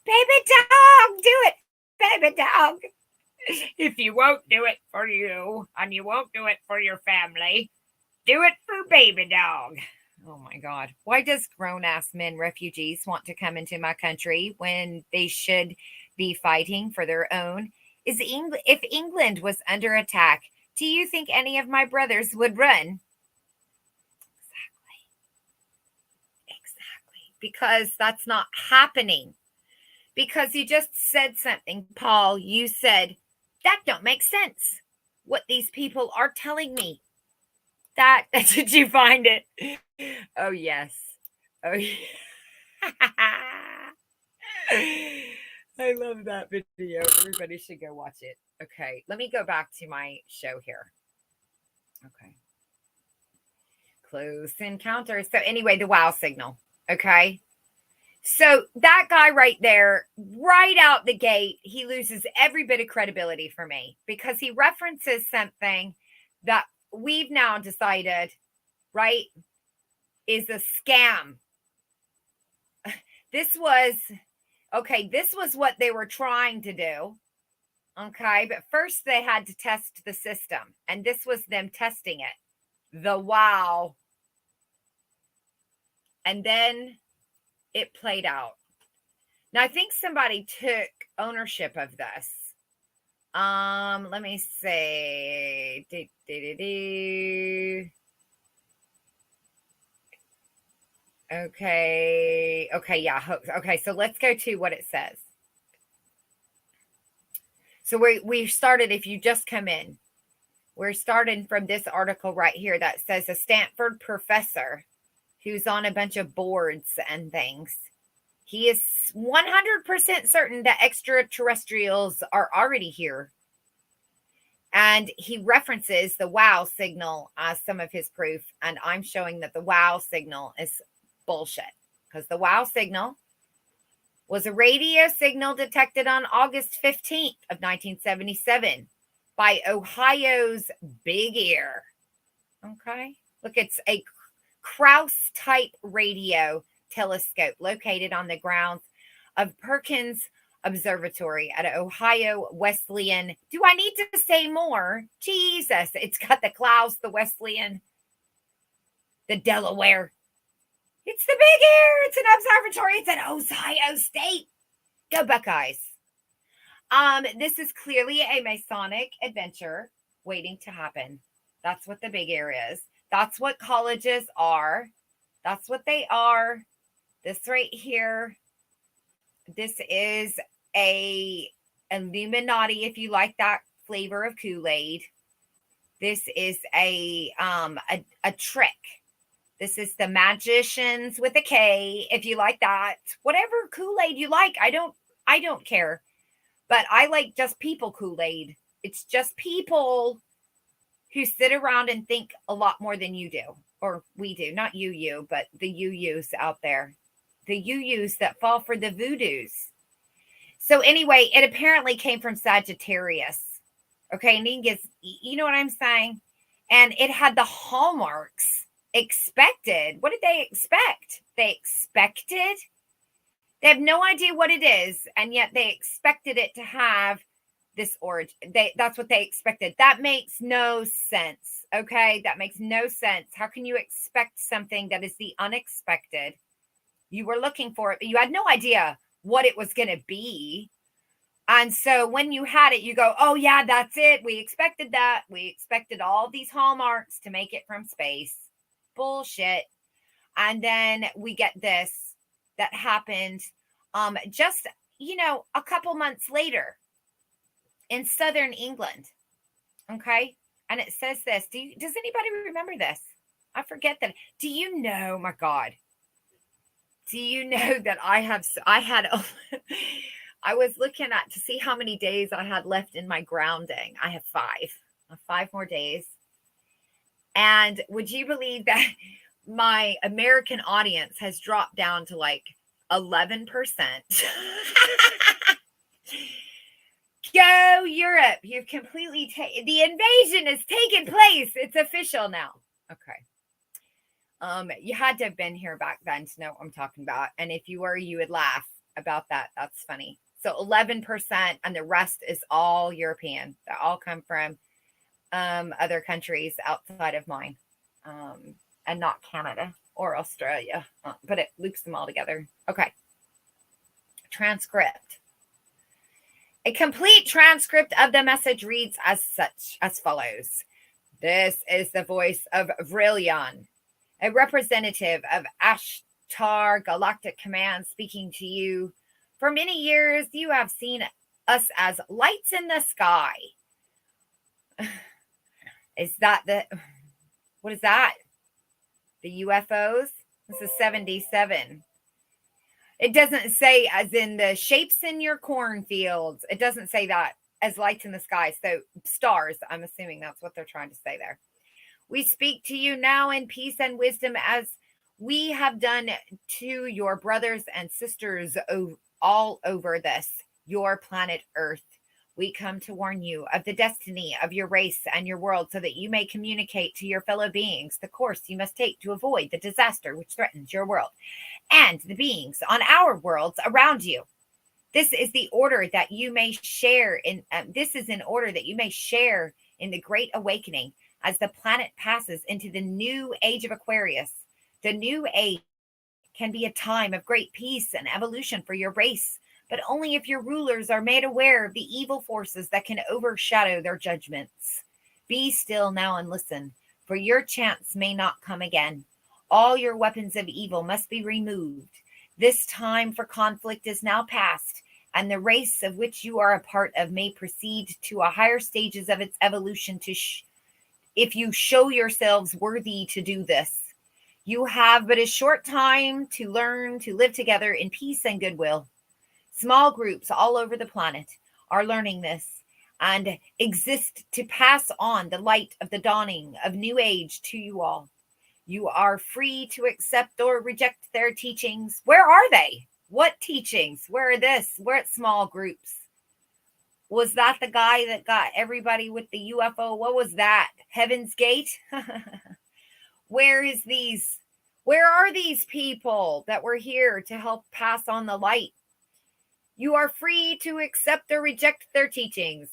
baby dog, do it, baby dog. If you won't do it for you and you won't do it for your family, do it for baby dog. Oh my God. Why does grown-ass men refugees want to come into my country when they should be fighting for their own? If England was under attack, do you think any of my brothers would run? Exactly. because that's not happening. Because you just said something, Paul. You said, that don't make sense. What these people are telling me. That, did you find it? Oh, yes. Oh, yeah. I love that video. Everybody should go watch it. Okay, let me go back to my show here. Okay. Close encounters. So anyway, the wow signal. Okay. So that guy right there, right out the gate, he loses every bit of credibility for me because he references something that we've now decided, right, is a scam. This was what they were trying to do. Okay, but first they had to test the system, and this was them testing it. The wow. And then it played out. Now, I think somebody took ownership of this. Let me see. Okay, yeah. Okay, so let's go to what it says. So we started, if you just come in, we're starting from this article right here that says a Stanford professor who's on a bunch of boards and things. He is 100% certain that extraterrestrials are already here. And he references the wow signal as some of his proof. And I'm showing that the wow signal is bullshit. Because the wow signal was a radio signal detected on August 15th of 1977 by Ohio's Big Ear. Okay. Look, it's a Krauss-type radio telescope located on the grounds of Perkins Observatory at Ohio Wesleyan. Do I need to say more? Jesus, it's got the Klaus, the Wesleyan, the Delaware. It's the Big Ear. It's an observatory. It's at Ohio State. Go Buckeyes. This is clearly a Masonic adventure waiting to happen. That's what the Big Ear is. That's what colleges are. That's what they are. This right here. This is a Illuminati, if you like that flavor of Kool-Aid. This is a trick. This is the magicians with a K, if you like that. Whatever Kool-Aid you like, I don't care. But I like just people Kool-Aid. It's just people who sit around and think a lot more than you do. Or we do. Not you, but the you-yous out there. The you-yous that fall for the voodoos. So anyway, it apparently came from Sagittarius. Okay, you know what I'm saying? And it had the hallmarks expected. What did they expect? They expected. They have no idea what it is, and yet they expected it to have this origin. That's what they expected. That makes no sense. Okay, that makes no sense. How can you expect something that is the unexpected? You were looking for it, but you had no idea what it was going to be. And so when you had it, you go, oh yeah, that's it. We expected that. We expected all these hallmarks to make it from space. Bullshit. And then we get this that happened just, a couple months later in southern England. Okay. And it says this. Does anybody remember this? I forget that. Do you know, my God, do you know that I was looking at to see how many days I had left in my grounding. I have 5 more days. And would you believe that my American audience has dropped down to like 11%? Go Europe. You've completely the invasion has taken place. It's official now. Okay. You had to have been here back then to know what I'm talking about. And if you were, you would laugh about that. That's funny. So 11%, and the rest is all European. They all come from other countries outside of mine, and not Canada or Australia, but it loops them all together. Okay. Transcript. A complete transcript of the message reads as follows. This is the voice of Vrillion, a representative of Ashtar Galactic Command speaking to you. For many years, you have seen us as lights in the sky. Is that what is that? The UFOs? This is 77. It doesn't say as in the shapes in your cornfields. It doesn't say that as lights in the sky. So stars, I'm assuming that's what they're trying to say there. We speak to you now in peace and wisdom as we have done to your brothers and sisters all over your planet Earth. We come to warn you of the destiny of your race and your world so that you may communicate to your fellow beings the course you must take to avoid the disaster which threatens your world and the beings on our worlds around you. This is the order that you may share in. This is in order that you may share in the great awakening as the planet passes into the new age of Aquarius. The new age can be a time of great peace and evolution for your race, but only if your rulers are made aware of the evil forces that can overshadow their judgments. Be still now and listen, for your chance may not come again. All your weapons of evil must be removed. This time for conflict is now past, and the race of which you are a part of may proceed to a higher stages of its evolution if you show yourselves worthy to do this. You have but a short time to learn to live together in peace and goodwill. Small groups all over the planet are learning this and exist to pass on the light of the dawning of new age to you all. You are free to accept or reject their teachings. Where are they? What teachings? Where are this? We're at small groups. Was that the guy that got everybody with the UFO? What was that? Heaven's Gate? Where are these people that were here to help pass on the light? You are free to accept or reject their teachings.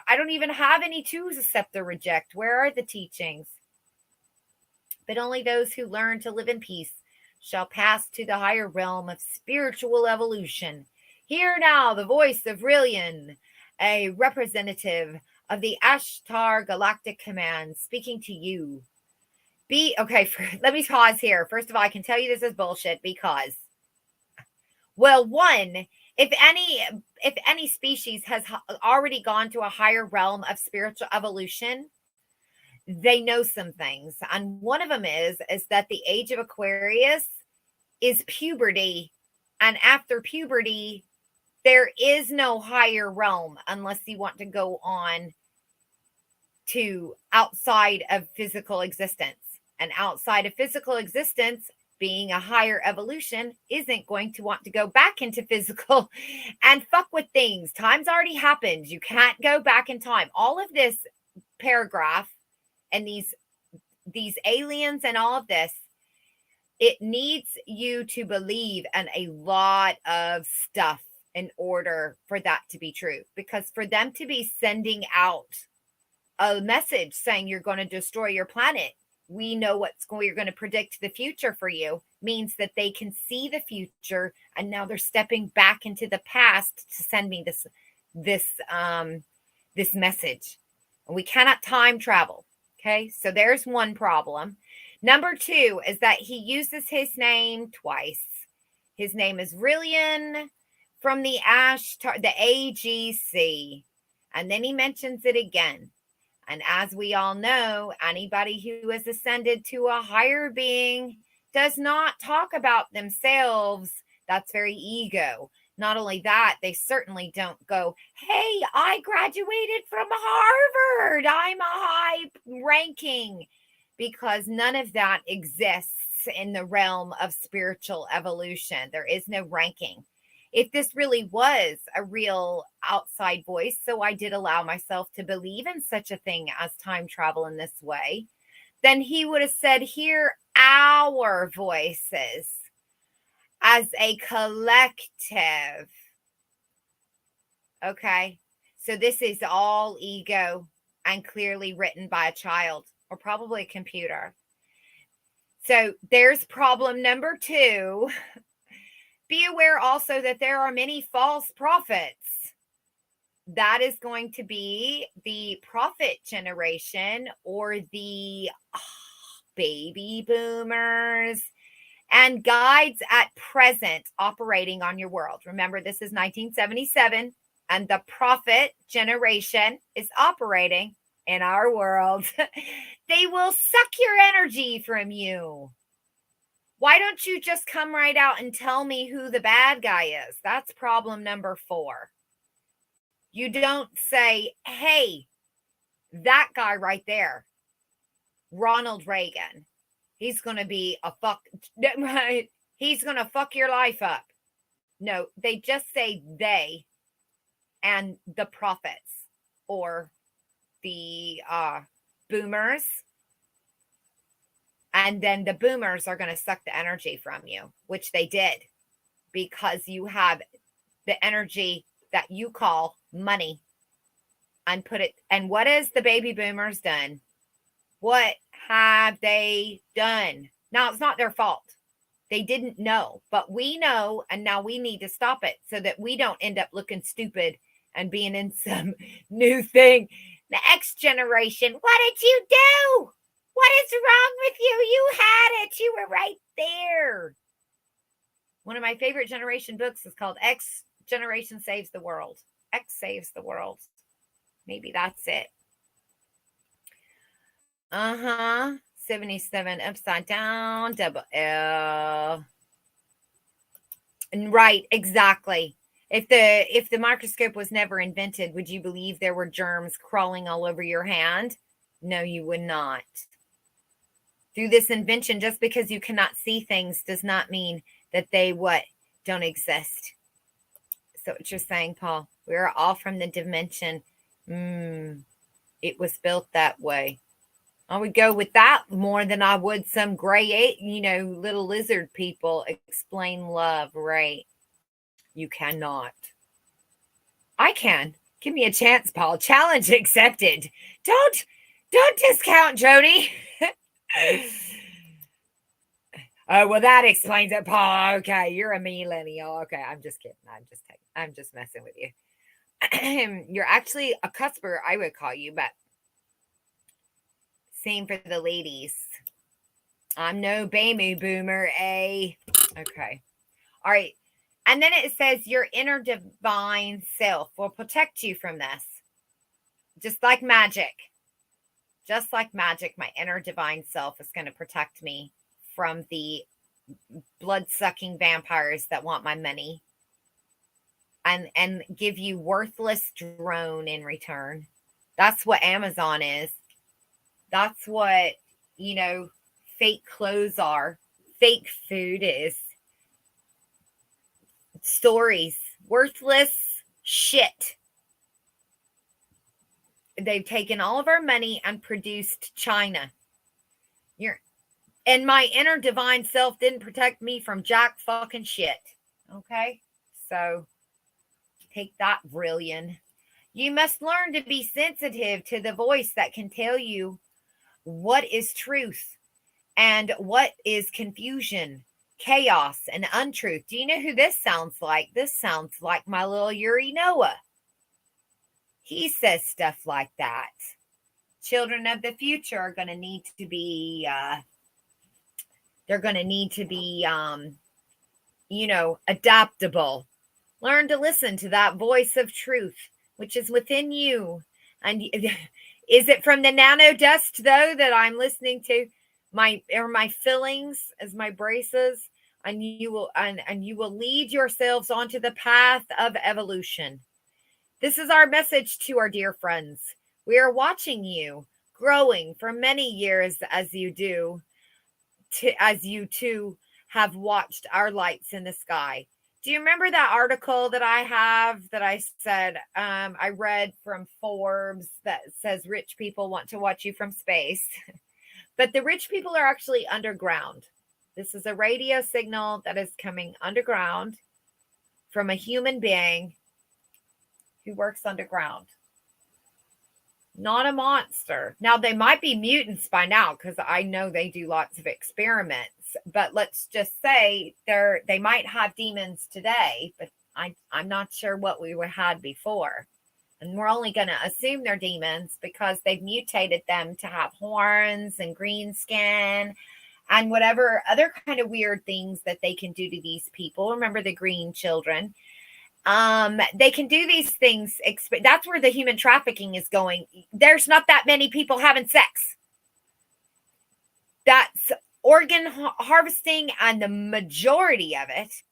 I don't even have any to accept or reject. Where are the teachings? But only those who learn to live in peace shall pass to the higher realm of spiritual evolution. Hear now the voice of Rillian, a representative of the Ashtar Galactic Command, speaking to you. Let me pause here. First of all, I can tell you this is bullshit because, well, one, if any species has already gone to a higher realm of spiritual evolution, they know some things. And one of them is that the age of Aquarius is puberty. And after puberty, there is no higher realm unless you want to go on to outside of physical existence. And outside of physical existence, being a higher evolution isn't going to want to go back into physical and fuck with things. Time's already happened. You can't go back in time. All of this paragraph and these aliens and all of this, it needs you to believe in a lot of stuff in order for that to be true. Because for them to be sending out a message saying you're going to destroy your planet, we know we're going to predict the future for you, means that they can see the future, and now they're stepping back into the past to send me this message. And we cannot time travel. Okay, so there's one problem. Number two is that he uses his name twice. His name is Rillian from the AGC, and then he mentions it again. And as we all know, anybody who has ascended to a higher being does not talk about themselves. That's very ego. Not only that, they certainly don't go, hey, I graduated from Harvard. I'm a high ranking, because none of that exists in the realm of spiritual evolution. There is no ranking. If this really was a real outside voice, so I did allow myself to believe in such a thing as time travel in this way, then he would have said, hear our voices as a collective. Okay, so this is all ego and clearly written by a child or probably a computer. So there's problem number two. Be aware also that there are many false prophets. That is going to be the prophet generation or the baby boomers and guides at present operating on your world. Remember, this is 1977, and the prophet generation is operating in our world. They will suck your energy from you. Why don't you just come right out and tell me who the bad guy is? That's problem number 4. You don't say, hey, that guy right there, Ronald Reagan, he's going to be a fuck. He's going to fuck your life up. No, they just say they and the prophets or the boomers. And then the boomers are going to suck the energy from you, which they did, because you have the energy that you call money and put it. And what has the baby boomers done? What have they done? Now, it's not their fault. They didn't know, but we know, and now we need to stop it so that we don't end up looking stupid and being in some new thing. The X generation, what did you do? What is wrong with you? You had it. You were right there. One of my favorite generation books is called X Generation Saves the World. X Saves the World. Maybe that's it. 77 upside down, double L. And right, exactly. If the microscope was never invented, would you believe there were germs crawling all over your hand? No, you would not. Through this invention, just because you cannot see things does not mean that they don't exist. So what you're saying, Paul, we're all from the dimension. It was built that way. I would go with that more than I would some gray, little lizard people explain love, right? You cannot. I can. Give me a chance, Paul. Challenge accepted. Don't discount Jody. Oh, well, that explains it, Paul. Okay, you're a millennial. Okay, I'm just kidding. I'm just messing with you. You're actually a cusper, I would call you, but same for the ladies. I'm no baby boomer, eh? Okay. All right. And then it says your inner divine self will protect you from this. Just like magic. Just like magic, my inner divine self is going to protect me from the blood-sucking vampires that want my money and give you worthless drone in return. That's what Amazon is. That's what, fake clothes are. Fake food is. Stories. Worthless shit. They've taken all of our money and produced China. And my inner divine self didn't protect me from jack fucking shit. Okay? So, take that, Brilliant. You must learn to be sensitive to the voice that can tell you what is truth and what is confusion, chaos, and untruth. Do you know who this sounds like? This sounds like my little Yuri Noah. He says stuff like that. Children of the future are going to need to be, adaptable. Learn to listen to that voice of truth, which is within you. And is it from the nano dust, though, that I'm listening to? My fillings as my braces, and you will lead yourselves onto the path of evolution. This is our message to our dear friends. We are watching you growing for many years as you too have watched our lights in the sky. Do you remember that article that I have that I said I read from Forbes that says rich people want to watch you from space? But the rich people are actually underground. This is a radio signal that is coming underground from a human being who works underground. Not a monster. Now, they might be mutants by now because I know they do lots of experiments. But let's just say they might have demons today, but I'm not sure what we had before. And we're only going to assume they're demons because they've mutated them to have horns and green skin and whatever other kind of weird things that they can do to these people. Remember the green children. They can do these things. That's where the human trafficking is going. There's not that many people having sex. That's organ harvesting, and the majority of it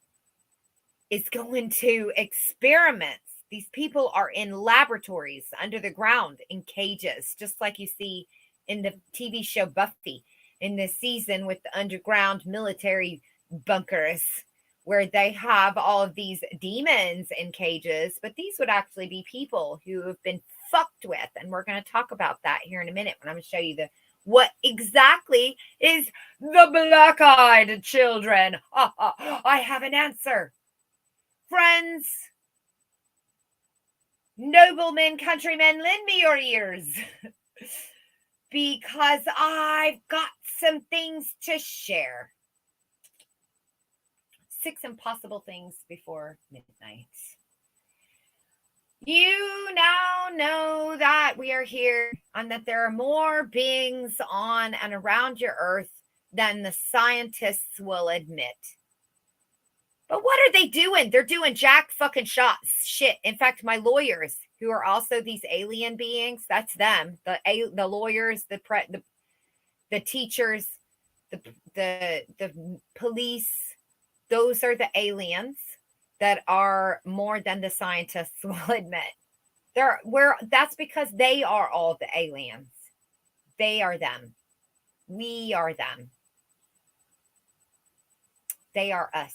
is going to experiments. These people are in laboratories under the ground in cages, just like you see in the TV show Buffy in this season with the underground military bunkers, where they have all of these demons in cages. But these would actually be people who have been fucked with. And we're going to talk about that here in a minute when I'm going to show you what exactly is the black-eyed children. I have an answer. Friends, noblemen, countrymen, lend me your ears. Because I've got some things to share. 6 impossible things before midnight. You now know that we are here and that there are more beings on and around your earth than the scientists will admit. But what are they doing? They're doing jack fucking shots. Shit. In fact, my lawyers, who are also these alien beings, that's them. The lawyers, the teachers, the police, those are the aliens that are more than the scientists will admit. That's because they are all the aliens. They are them. We are them. They are us.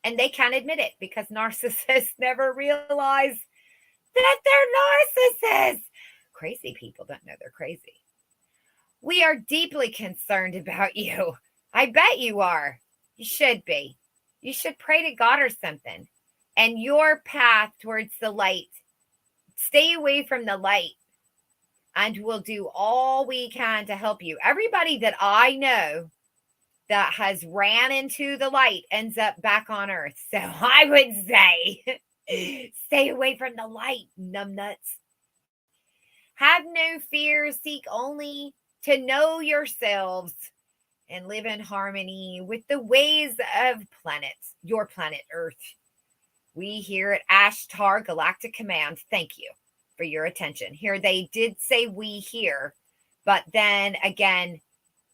And they can't admit it because narcissists never realize that they're narcissists. Crazy people don't know they're crazy. We are deeply concerned about you. I bet you are. You should be. You should pray to God or something. And your path towards the light. Stay away from the light. And we'll do all we can to help you. Everybody that I know that has ran into the light ends up back on earth. So I would say, stay away from the light, numbnuts. Have no fear. Seek only to know yourselves and live in harmony with the ways of planets, your planet Earth. We here at Ashtar Galactic Command, thank you for your attention. Here they did say we here, but then again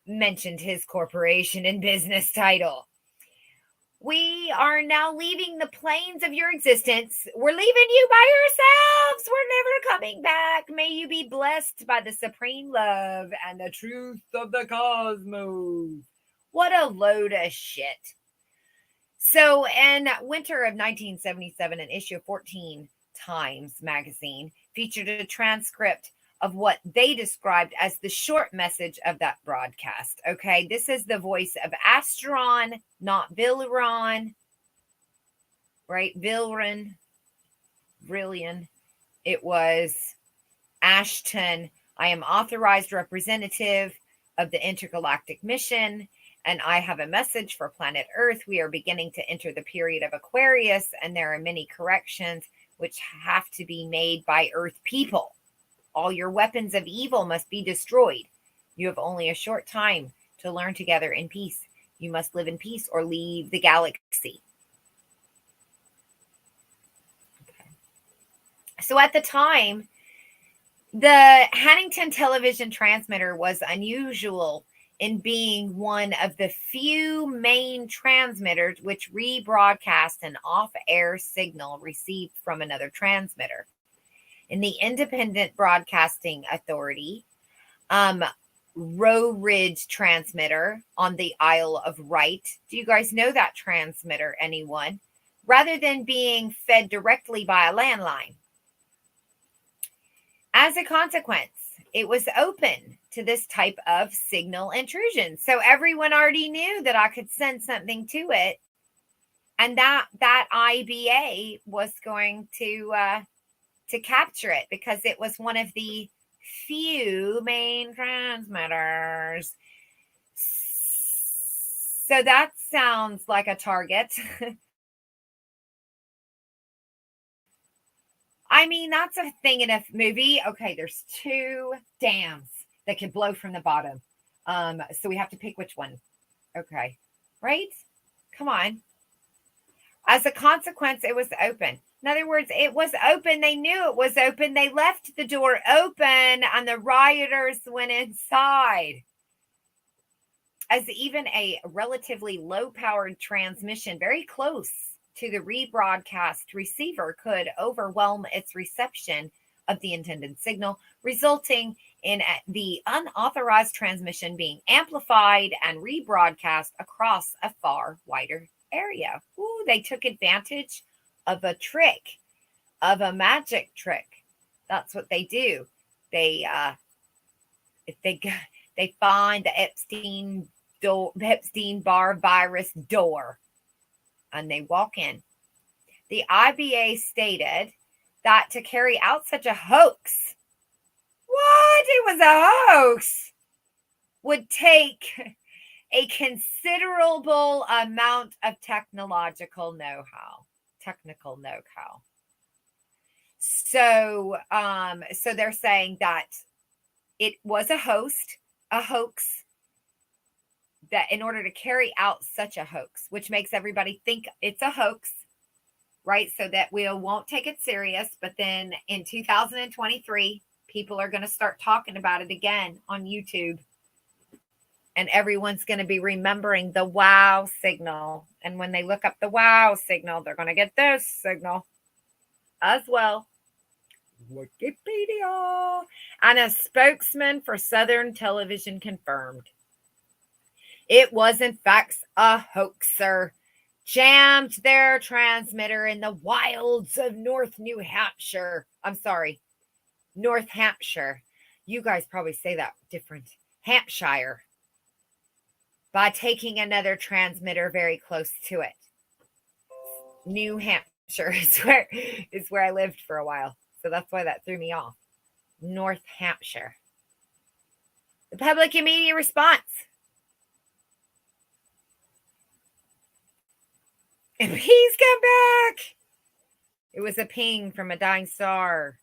mentioned his corporation and business title. We are now leaving the planes of your existence. We're leaving you by yourselves. We're never coming back. May you be blessed by the supreme love and the truth of the cosmos. What a load of shit. So in winter of 1977, an issue of 14 Times magazine featured a transcript of what they described as the short message of that broadcast. Okay, this is the voice of Astron, not Vilron, right? Vilron, Brilliant. It was Ashton. I am authorized representative of the intergalactic mission, and I have a message for planet Earth. We are beginning to enter the period of Aquarius, and there are many corrections which have to be made by Earth people. All your weapons of evil must be destroyed. You have only a short time to learn together in peace. You must live in peace or leave the galaxy. Okay. So at the time, the Huntington television transmitter was unusual in being one of the few main transmitters which rebroadcast an off-air signal received from another transmitter. In the Independent Broadcasting Authority, Roe Ridge transmitter on the Isle of Wight. Do you guys know that transmitter, anyone? Rather than being fed directly by a landline. As a consequence, it was open to this type of signal intrusion. So everyone already knew that I could send something to it. And that IBA was going to capture it because it was one of the few main transmitters. So that sounds like a target. I mean, that's a thing in a movie. Okay, there's 2 dams that could blow from the bottom. So we have to pick which one. Okay. Right? Come on. As a consequence, it was open. In other words, it was open. They knew it was open. They left the door open and the rioters went inside. As even a relatively low-powered transmission very close to the rebroadcast receiver could overwhelm its reception of the intended signal, resulting in the unauthorized transmission being amplified and rebroadcast across a far wider area. Ooh, they took advantage of a trick, of a magic trick. That's what they do. They find the Epstein-Barr virus door, and they walk in. The IBA stated that to carry out such a hoax, what? It was a hoax, would take a considerable amount of technical know-how. So they're saying that it was a hoax, that in order to carry out such a hoax, which makes everybody think it's a hoax, right? So that we won't take it serious. But then in 2023, people are going to start talking about it again on YouTube. And everyone's going to be remembering the wow signal. And when they look up the wow signal, they're going to get this signal as well. Wikipedia. And a spokesman for Southern Television confirmed it was in fact a hoaxer. Jammed their transmitter in the wilds of North Hampshire. You guys probably say that different. Hampshire. By taking another transmitter very close to it. New Hampshire is where I lived for a while. So that's why that threw me off. North Hampshire. The public immediate response. And please come back. It was a ping from a dying star.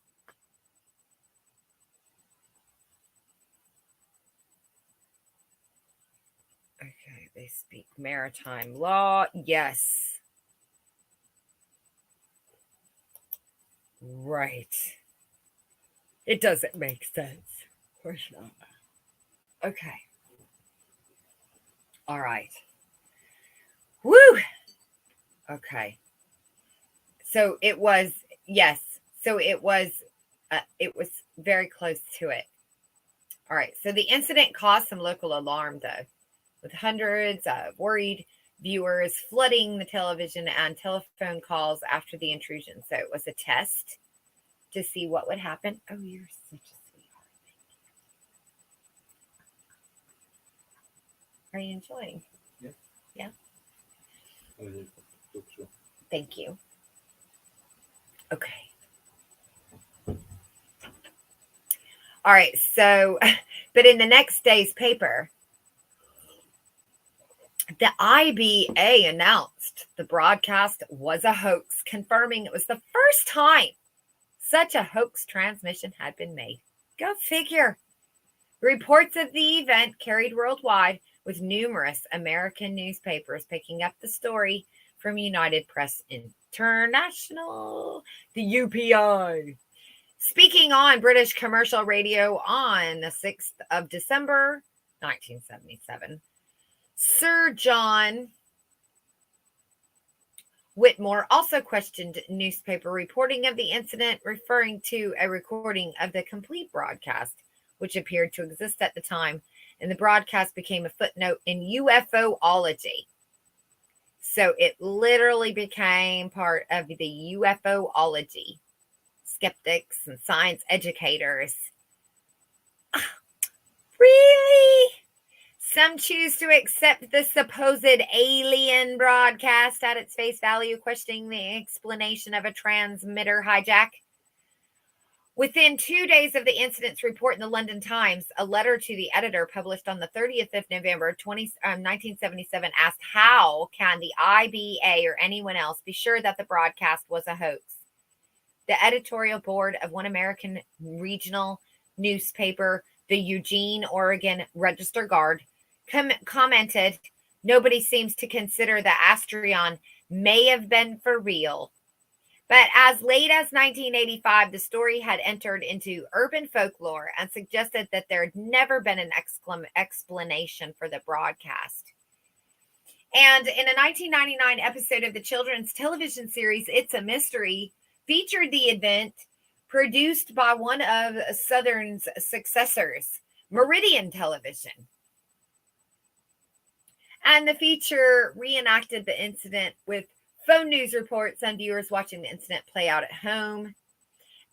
Okay, they speak maritime law. Yes. Right. It doesn't make sense. Of course not. Okay. All right. Woo! Okay. So it was, yes. So it was very close to it. All right. So the incident caused some local alarm, though, with hundreds of worried viewers flooding the television and telephone calls after the intrusion. So it was a test to see what would happen. Oh, you're such a sweetheart. Are you enjoying? Yeah. Yeah. Sure. Thank you. Okay. All right. So, but in the next day's paper, the IBA announced the broadcast was a hoax, confirming it was the first time such a hoax transmission had been made. Go figure. Reports of the event carried worldwide, with numerous American newspapers picking up the story from United Press International, the UPI. Speaking on British commercial radio on the 6th of December, 1977, Sir John Whitmore also questioned newspaper reporting of the incident, referring to a recording of the complete broadcast, which appeared to exist at the time, and the broadcast became a footnote in UFOlogy. So it literally became part of the UFOlogy. Skeptics and science educators. Really? Some choose to accept the supposed alien broadcast at its face value, questioning the explanation of a transmitter hijack. Within 2 days of the incident's report in the London Times, a letter to the editor published on the 30th of November 1977 asked, how can the IBA or anyone else be sure that the broadcast was a hoax? the editorial board of one American regional newspaper, the Eugene, Oregon Register Guard, commented, "Nobody seems to consider that Astrion may have been for real." But as late as 1985, the story had entered into urban folklore and suggested that there had never been an explanation for the broadcast. And in a 1999 episode of the children's television series It's a Mystery, featured the event produced by one of Southern's successors, Meridian Television. And the feature reenacted the incident with phone news reports and viewers watching the incident play out at home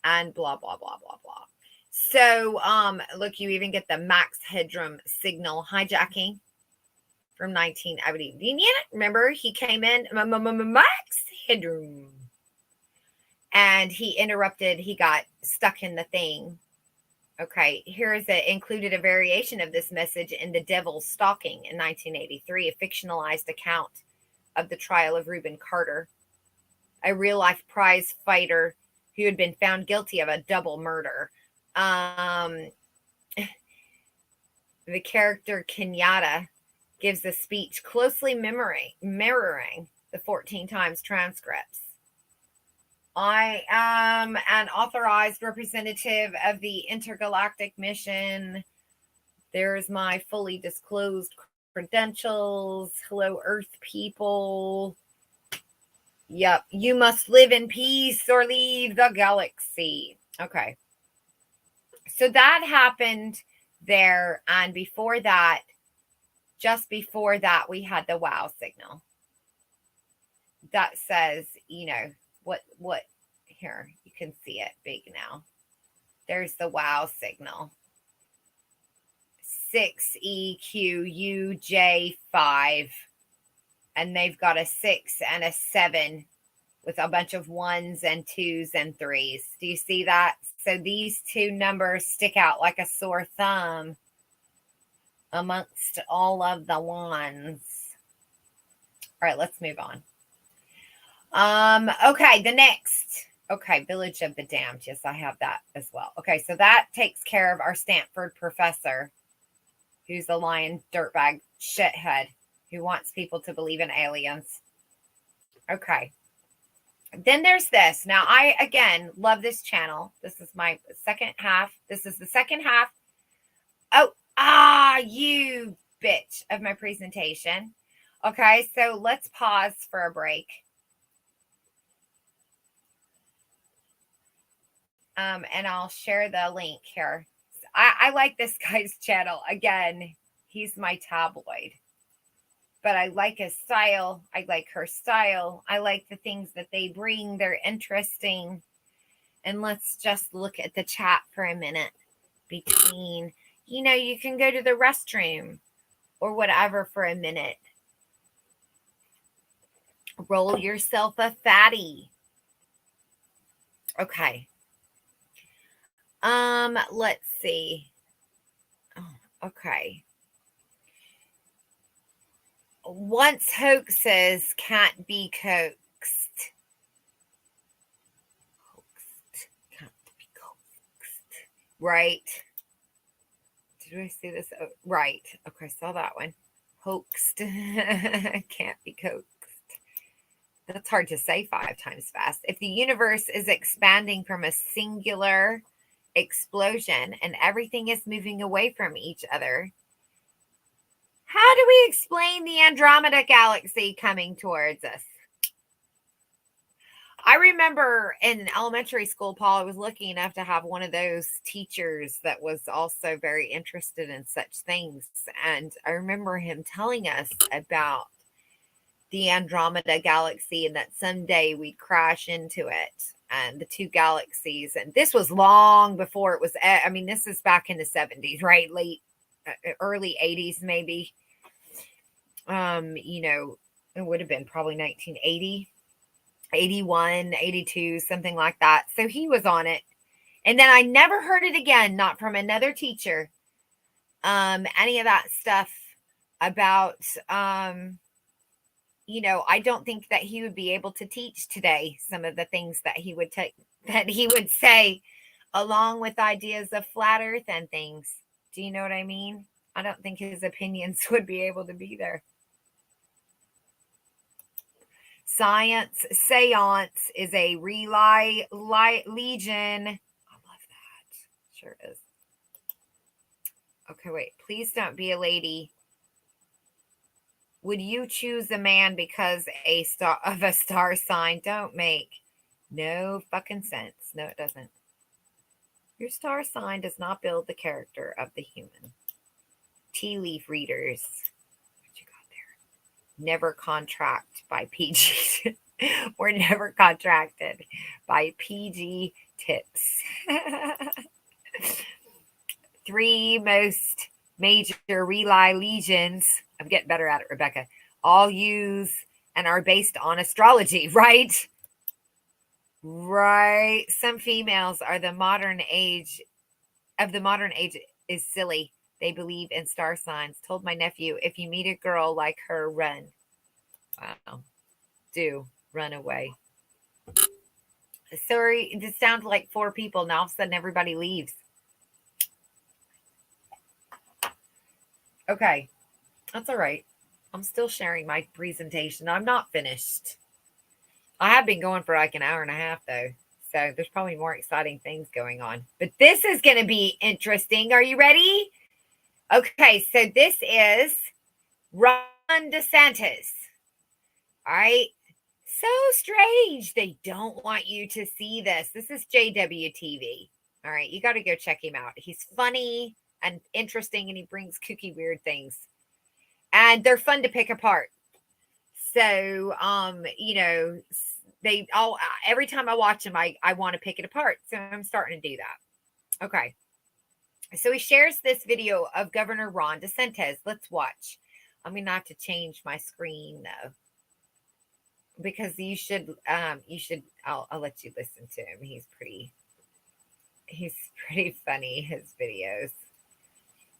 and blah, blah, blah, blah, blah. So, look, you even get the Max Headroom signal hijacking from 1980. Remember, he came in, Max Headroom. And he interrupted, he got stuck in the thing. Okay, included a variation of this message in The Devil's Stalking in 1983, a fictionalized account of the trial of Reuben Carter, a real-life prize fighter who had been found guilty of a double murder. The character Kenyatta gives a speech closely mirroring the 14 times transcripts. I am an authorized representative of the intergalactic mission. There's my fully disclosed credentials. Hello, Earth people. Yep. You must live in peace or leave the galaxy. Okay. So that happened there. And before that, just before that, we had the wow signal. That says, what here, you can see it big now. There's the wow signal. 6EQUJ5. And they've got a 6 and a 7 with a bunch of 1s and 2s and 3s. Do you see that? So these two numbers stick out like a sore thumb amongst all of the ones. All right, let's move on. Okay, the next. Okay, Village of the Damned. Yes, I have that as well. Okay, so that takes care of our Stanford professor, who's a lying dirtbag shithead who wants people to believe in aliens. Okay. Then there's this. Now, I, again, love this channel. This is my second half. This is the second half. You bitch of my presentation. Okay, so let's pause for a break. And I'll share the link here. I like this guy's channel. Again, he's my tabloid. But I like his style. I like her style. I like the things that they bring. They're interesting. And let's just look at the chat for a minute between, you can go to the restroom or whatever for a minute. Roll yourself a fatty. Okay. Let's see. Okay. Once hoaxes can't be coaxed. Can't be coaxed. Right. Did I see this? Oh, right. Okay, saw that one. Hoaxed. Can't be coaxed. That's hard to say 5 times fast. If the universe is expanding from a singular explosion and everything is moving away from each other, how do we explain the Andromeda Galaxy coming towards us? I remember in elementary school, Paul, I was lucky enough to have one of those teachers that was also very interested in such things. And I remember him telling us about the Andromeda Galaxy and that someday we'd crash into it and the 2 galaxies. And this was long before it was, this is back in the 70s, right? Early 80s, maybe. It would have been probably 1980, 81, 82, something like that. So he was on it. And then I never heard it again, not from another teacher. Any of that stuff about, I don't think that he would be able to teach today some of the things that he would that he would say, along with ideas of flat earth and things. Do you know what I mean? I don't think his opinions would be able to be there. Science seance is a legion. I love that. Sure is. Okay, wait. Please don't be a lady. Would you choose a man because a star sign? Don't make no fucking sense. No, it doesn't. Your star sign does not build the character of the human. Tea leaf readers. What you got there? Never contract by PG. We're never contracted by PG tips. 3 most major relay legions. I'm getting better at it, Rebecca. All use and are based on astrology, right? Right. Some females are the modern age is silly. They believe in star signs. Told my nephew, if you meet a girl like her, run. Wow. Do run away. Sorry, this sounds like 4 people. Now all of a sudden everybody leaves. Okay. That's all right. I'm still sharing my presentation. I'm not finished. I have been going for like an hour and a half though. So there's probably more exciting things going on. But this is going to be interesting. Are you ready? Okay, so this is Ron DeSantis. All right. So strange. They don't want you to see this. This is JWTV. All right. You got to go check him out. He's funny and interesting, and he brings kooky, weird things. And they're fun to pick apart. So, they all, every time I watch them, I want to pick it apart. So I'm starting to do that. Okay. So he shares this video of Governor Ron DeSantis. Let's watch. I'm going to have to change my screen though, because you should, I'll let you listen to him. He's pretty funny, his videos.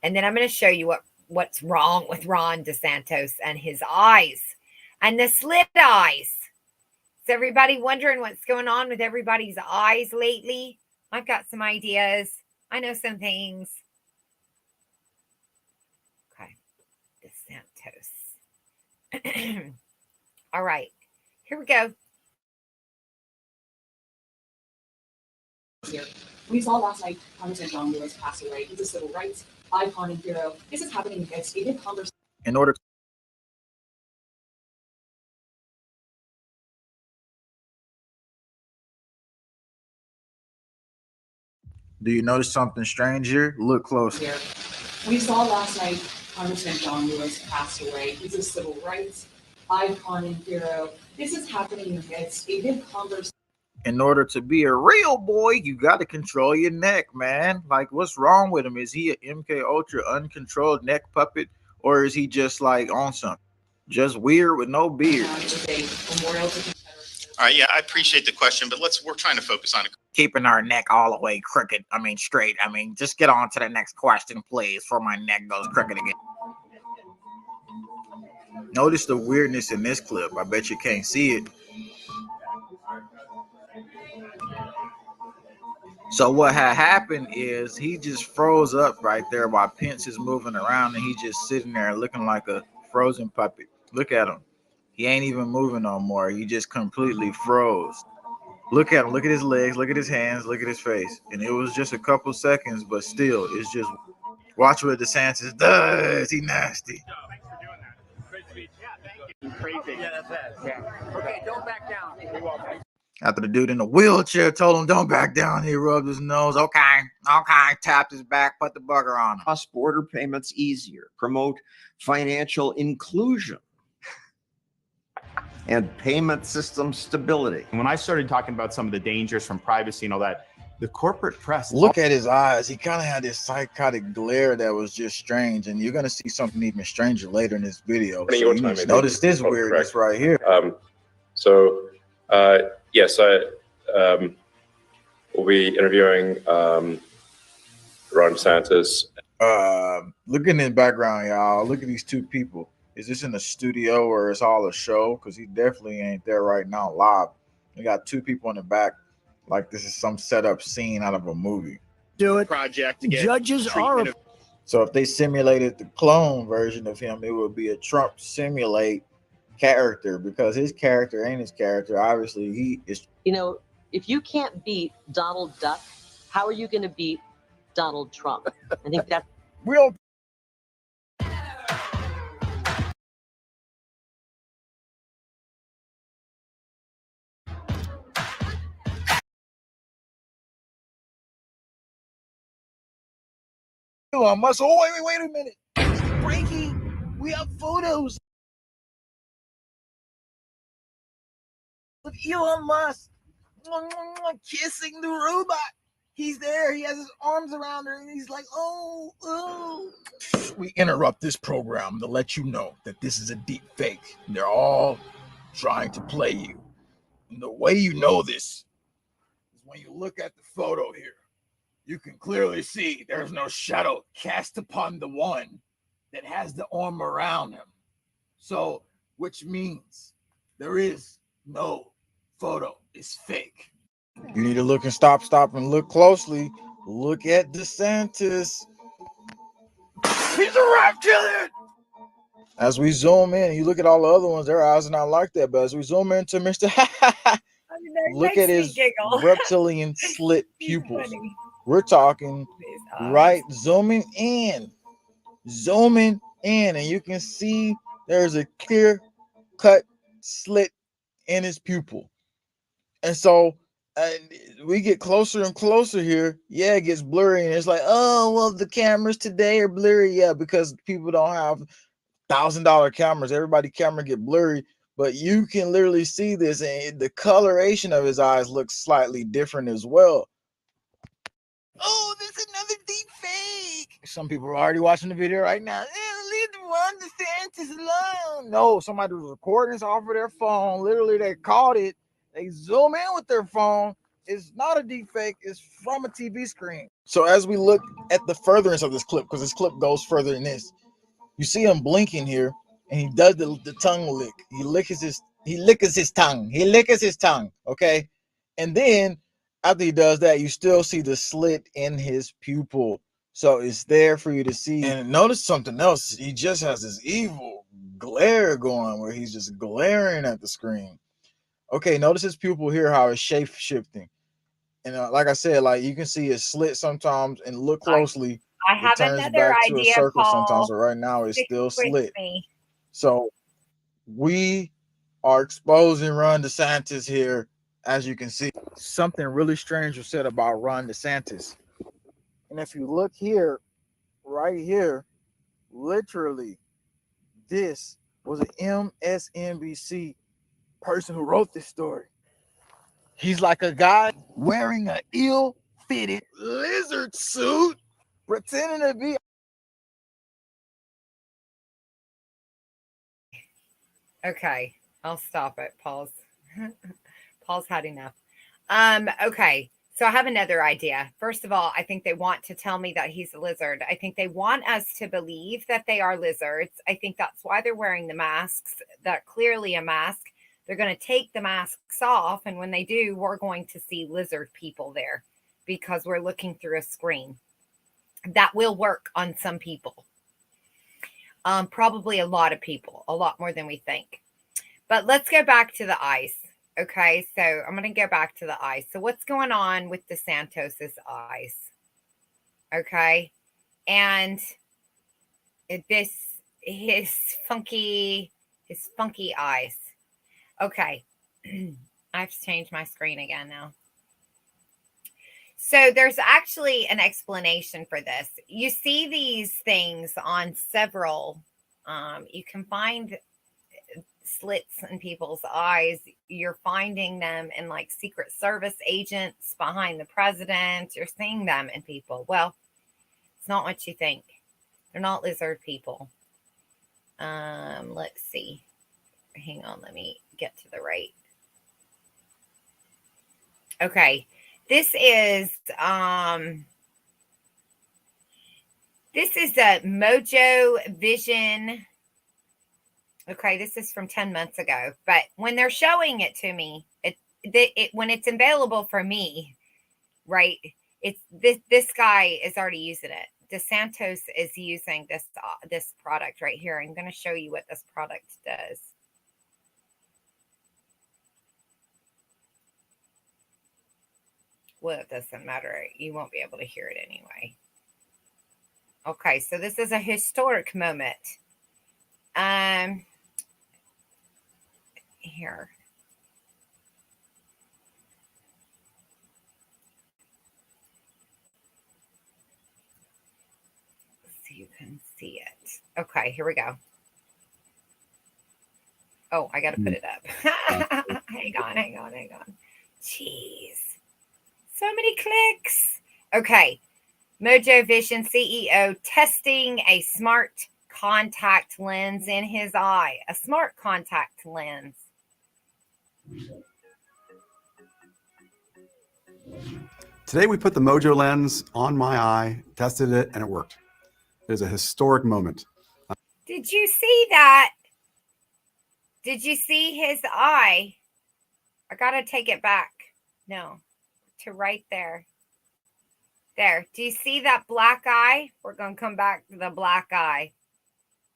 And then I'm going to show you what's wrong with Ron DeSantis and his eyes and the slit eyes. Is everybody wondering what's going on with everybody's eyes lately? I've got some ideas. I know some things. Okay. DeSantis. All right. Here we go. Here. We saw last night Congressman John Lewis pass away. He's a civil rights icon and hero. This is happening against a conversation. In order Do you notice something strange here? Look close. Here. We saw last night Congressman John Lewis pass away. He's a civil rights icon and hero. This is happening against a big conversation. In order to be a real boy, you got to control your neck, man. Like, what's wrong with him? Is he an MK Ultra uncontrolled neck puppet, or is he just like on something? Just weird with no beard. All right, yeah, I appreciate the question, but we're trying to focus on it. Keeping our neck all the way crooked. Straight. Just get on to the next question, please, before my neck goes crooked again. Notice the weirdness in this clip. I bet you can't see it. So what had happened is he just froze up right there while Pence is moving around, and he's just sitting there looking like a frozen puppet. Look at him. He ain't even moving no more. He just completely froze. Look at him. Look at his legs. Look at his hands. Look at his face. And it was just a couple seconds, but still, it's just watch what DeSantis does. He nasty. Crazy. Yeah, that's it. Yeah. Okay, don't back down. You're welcome. After the dude in the wheelchair told him, don't back down, he rubbed his nose. Okay, tapped his back, put the bugger on him. Cross-border payments easier, promote financial inclusion and payment system stability. When I started talking about some of the dangers from privacy and all that, the corporate press. Look at his eyes. He kind of had this psychotic glare that was just strange. And you're going to see something even stranger later in this video. So you notice this weirdness right here. Yes, we'll be interviewing Ron DeSantis. Look in the background, y'all. Look at these two people. Is this in a studio or it's all a show? Because he definitely ain't there right now live. We got two people in the back. like this is some setup scene out of a movie. Do it. Project to get Judges are treatment of So if they simulated the clone version of him, it would be a Trump simulate character, because his character ain't his character. Obviously, he is. You know, if you can't beat Donald Duck, how are you going to beat Donald Trump? I think that's We don't. Elon Musk. Oh, wait a minute. Breaking. We have photos of Elon Musk kissing the robot. He's there. He has his arms around her, and he's like, oh. We interrupt this program to let you know that this is a deep fake. They're all trying to play you. And the way you know this is when you look at the photo here. You can clearly see there's no shadow cast upon the one that has the arm around him. So, which means there is no photo. It's fake. You need to look and stop and look closely. Look at DeSantis. He's a reptilian. As we zoom in, you look at all the other ones, their eyes are not like that. But as we zoom into Mr. Look at his reptilian slit pupils. We're talking right, zooming in, and you can see there's a clear cut slit in his pupil. And so we get closer and closer here. Yeah, it gets blurry, and it's like, oh, well, the cameras today are blurry. Yeah, because people don't have $1,000 cameras. Everybody's camera get blurry, but you can literally see this, and the coloration of his eyes looks slightly different as well. Oh, there's another deep fake. Some people are already watching the video right now. Leave Ron DeSantis alone. No, somebody was recording this off of their phone. Literally, they caught it. They zoom in with their phone. It's not a deep fake. It's from a TV screen. So as we look at the furtherance of this clip, because this clip goes further than this, you see him blinking here, and he does the tongue lick. He licks his tongue. Okay, and then after he does that, you still see the slit in his pupil. So it's there for you to see. And notice something else. He just has this evil glare going where he's just glaring at the screen. Okay, notice his pupil here, how it's shape-shifting. And like I said, like you can see it slit sometimes, and look closely. I have another idea, to a circle Paul. sometimes, but right now it's still Stick slit. with me. So we are exposing Ron DeSantis here. As you can see, something really strange was said about Ron DeSantis. And if you look here, right here, literally, this was an MSNBC person who wrote this story. He's like a guy wearing an ill-fitted lizard suit, pretending to be. Okay, I'll stop it. Pause. Paul's had enough. Okay, so I have another idea. First of all, I think they want to tell me that he's a lizard. I think they want us to believe that they are lizards. I think that's why they're wearing the masks. They're clearly a mask. They're going to take the masks off, and when they do, we're going to see lizard people there because we're looking through a screen. That will work on some people. Probably a lot of people, a lot more than we think. But let's go back to the eyes. Okay, so I'm going to go back to the eyes. So what's going on with DeSantos's eyes? Okay, and his funky eyes. Okay, I have to change my screen again now. So there's actually an explanation for this. You see these things on several, you can find slits in people's eyes. You're finding them in like Secret Service agents behind the president. You're seeing them in people. Well, it's not what you think. They're not lizard people. Let's see. Hang on, let me get to the right. Okay. This is a Mojo Vision. Okay, this is from 10 months ago, but when they're showing it to me, when it's available for me, right? It's this guy is already using it. DeSantos is using this product right here. I'm going to show you what this product does. Well, it doesn't matter. You won't be able to hear it anyway. Okay, so this is a historic moment. Here. So you can see it. Okay, here we go. Oh, I got to put it up. Hang on. Jeez. So many clicks. Okay. Mojo Vision CEO testing a smart contact lens in his eye. A smart contact lens. Today we put the Mojo lens on my eye, tested it, and it worked. It is a historic moment. Did you see that? Did you see his eye? I got to take it back. No, to right there. There. Do you see that black eye? We're going to come back to the black eye.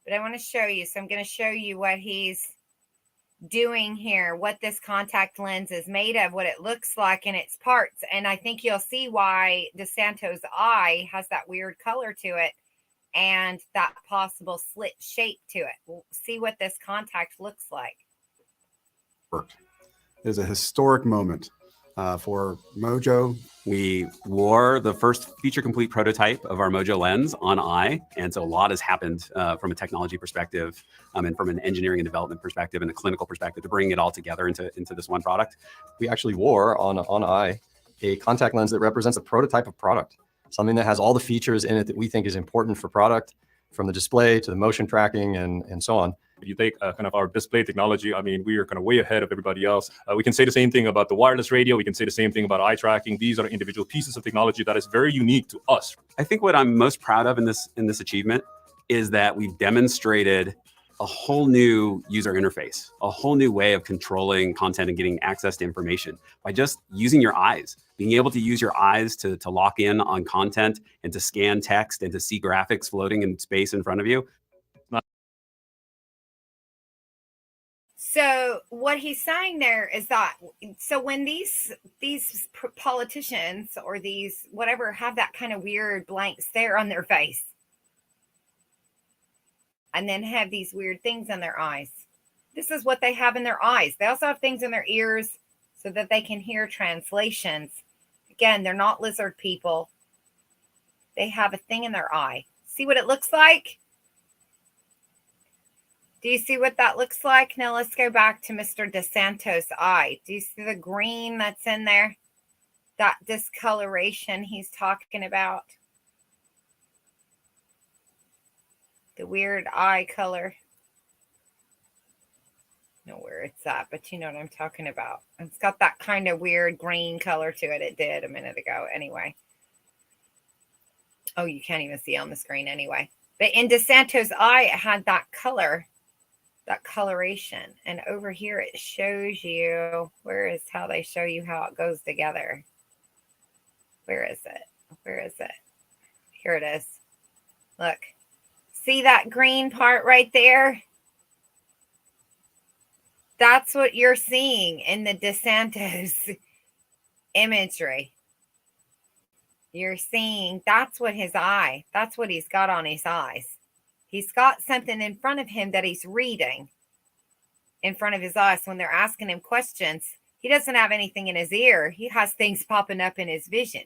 But I want to show you. So I'm going to show you what he's doing here, what this contact lens is made of, what it looks like in its parts. And I think you'll see why DeSantos' eye has that weird color to it and that possible slit shape to it. We'll see what this contact looks like. Worked. It is a historic moment for Mojo. We wore the first feature complete prototype of our Mojo lens on eye. And so a lot has happened from a technology perspective and from an engineering and development perspective and a clinical perspective to bring it all together into this one product. We actually wore on eye a contact lens that represents a prototype of product, something that has all the features in it that we think is important for product, from the display to the motion tracking and so on. If you take kind of our display technology, I mean, we are kind of way ahead of everybody else. We can say the same thing about the wireless radio. We can say the same thing about eye tracking. These are individual pieces of technology that is very unique to us. I think what I'm most proud of in this achievement is that we've demonstrated a whole new user interface, a whole new way of controlling content and getting access to information by just using your eyes, being able to use your eyes to lock in on content and to scan text and to see graphics floating in space in front of you. So what he's saying there is that, so when these politicians or these whatever have that kind of weird blank stare on their face and then have these weird things in their eyes, this is what they have in their eyes. They also have things in their ears so that they can hear translations. Again, they're not lizard people. They have a thing in their eye. See what it looks like? Do you see what that looks like? Now let's go back to Mr. DeSantos' eye. Do you see the green that's in there? That discoloration he's talking about. The weird eye color. I don't know where it's at, but you know what I'm talking about. It's got that kind of weird green color to it. It did a minute ago anyway. Oh, you can't even see on the screen anyway. But in DeSantos' eye, it had that color. That coloration, and over here it shows you where is how they show you how it goes together. Where is it? Here it is. Look, see that green part right there? That's what you're seeing in the DeSantos imagery. You're seeing that's what he's got on his eyes. He's got something in front of him that he's reading in front of his eyes. When they're asking him questions, he doesn't have anything in his ear. He has things popping up in his vision.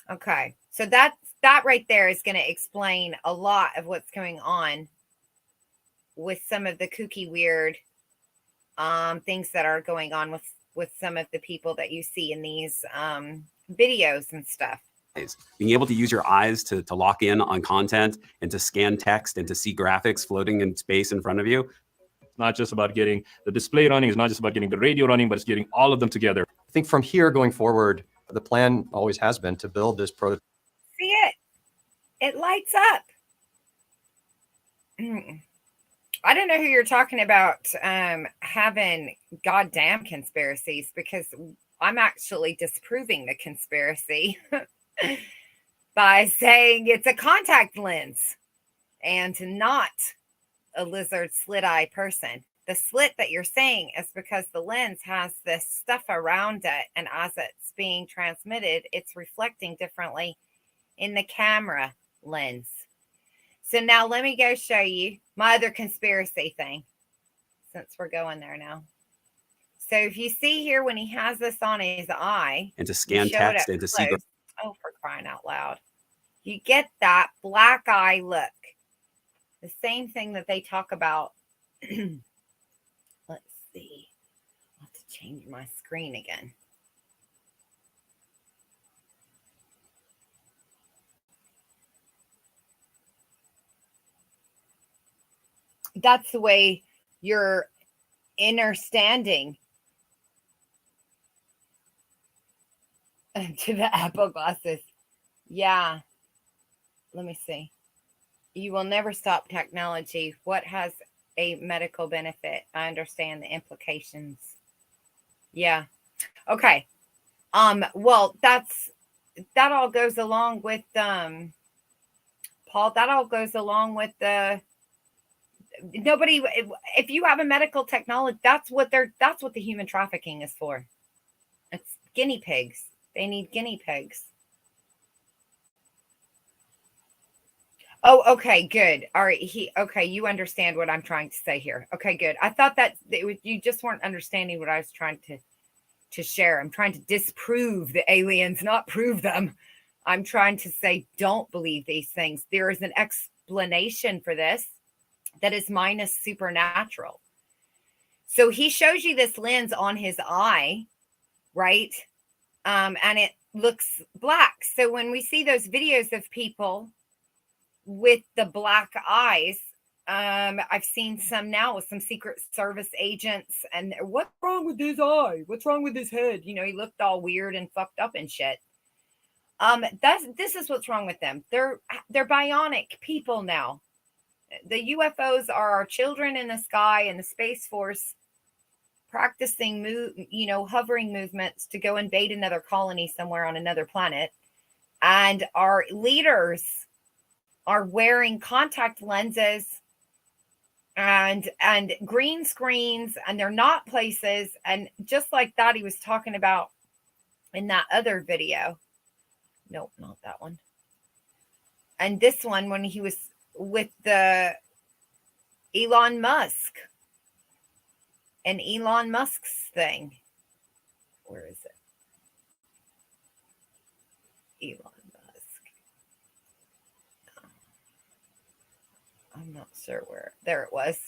Okay, so that right there is going to explain a lot of what's going on with some of the kooky, weird things that are going on with some of the people that you see in these videos and stuff. Being able to use your eyes to lock in on content and to scan text and to see graphics floating in space in front of you. It's not just about getting the display running. It's not just about getting the radio running, but it's getting all of them together. I think from here going forward, the plan always has been to build this prototype. See it? It lights up. I don't know who you're talking about having goddamn conspiracies, because I'm actually disproving the conspiracy by saying it's a contact lens and not a lizard slit eye person. The slit that you're saying is because the lens has this stuff around it, and as it's being transmitted, it's reflecting differently in the camera lens. So now let me go show you my other conspiracy thing, since we're going there now. So if you see here, when he has this on his eye, And to scan text and to see. oh, for crying out loud, you get that black eye look. The same thing that they talk about. Let's see. I'll have to change my screen again. That's the way you're understanding to the Apple glasses. Yeah. Let me see. You will never stop technology. What has a medical benefit? I understand the implications. Yeah. Okay. Well, that all goes along with Paul, that all goes along with the nobody. If you have a medical technology, that's what the human trafficking is for. It's guinea pigs. They need guinea pigs. Oh, okay, good. All right. Okay, you understand what I'm trying to say here. Okay, good. I thought that you just weren't understanding what I was trying to share. I'm trying to disprove the aliens, not prove them. I'm trying to say, don't believe these things. There is an explanation for this that is minus supernatural. So he shows you this lens on his eye, right? And it looks black. So when we see those videos of people with the black eyes, I've seen some now with some Secret Service agents, and what's wrong with his eye? What's wrong with his head? You know, he looked all weird and fucked up and shit. This is what's wrong with them. They're bionic people now. The UFOs are our children in the sky, and the Space Force practicing hovering movements to go invade another colony somewhere on another planet. And our leaders are wearing contact lenses and green screens, and they're not places. And just like that, he was talking about in that other video. Nope, not that one. And this one, when he was with the Elon Musk and Elon Musk's thing. Where is it? Elon Musk. I'm not sure where. There it was.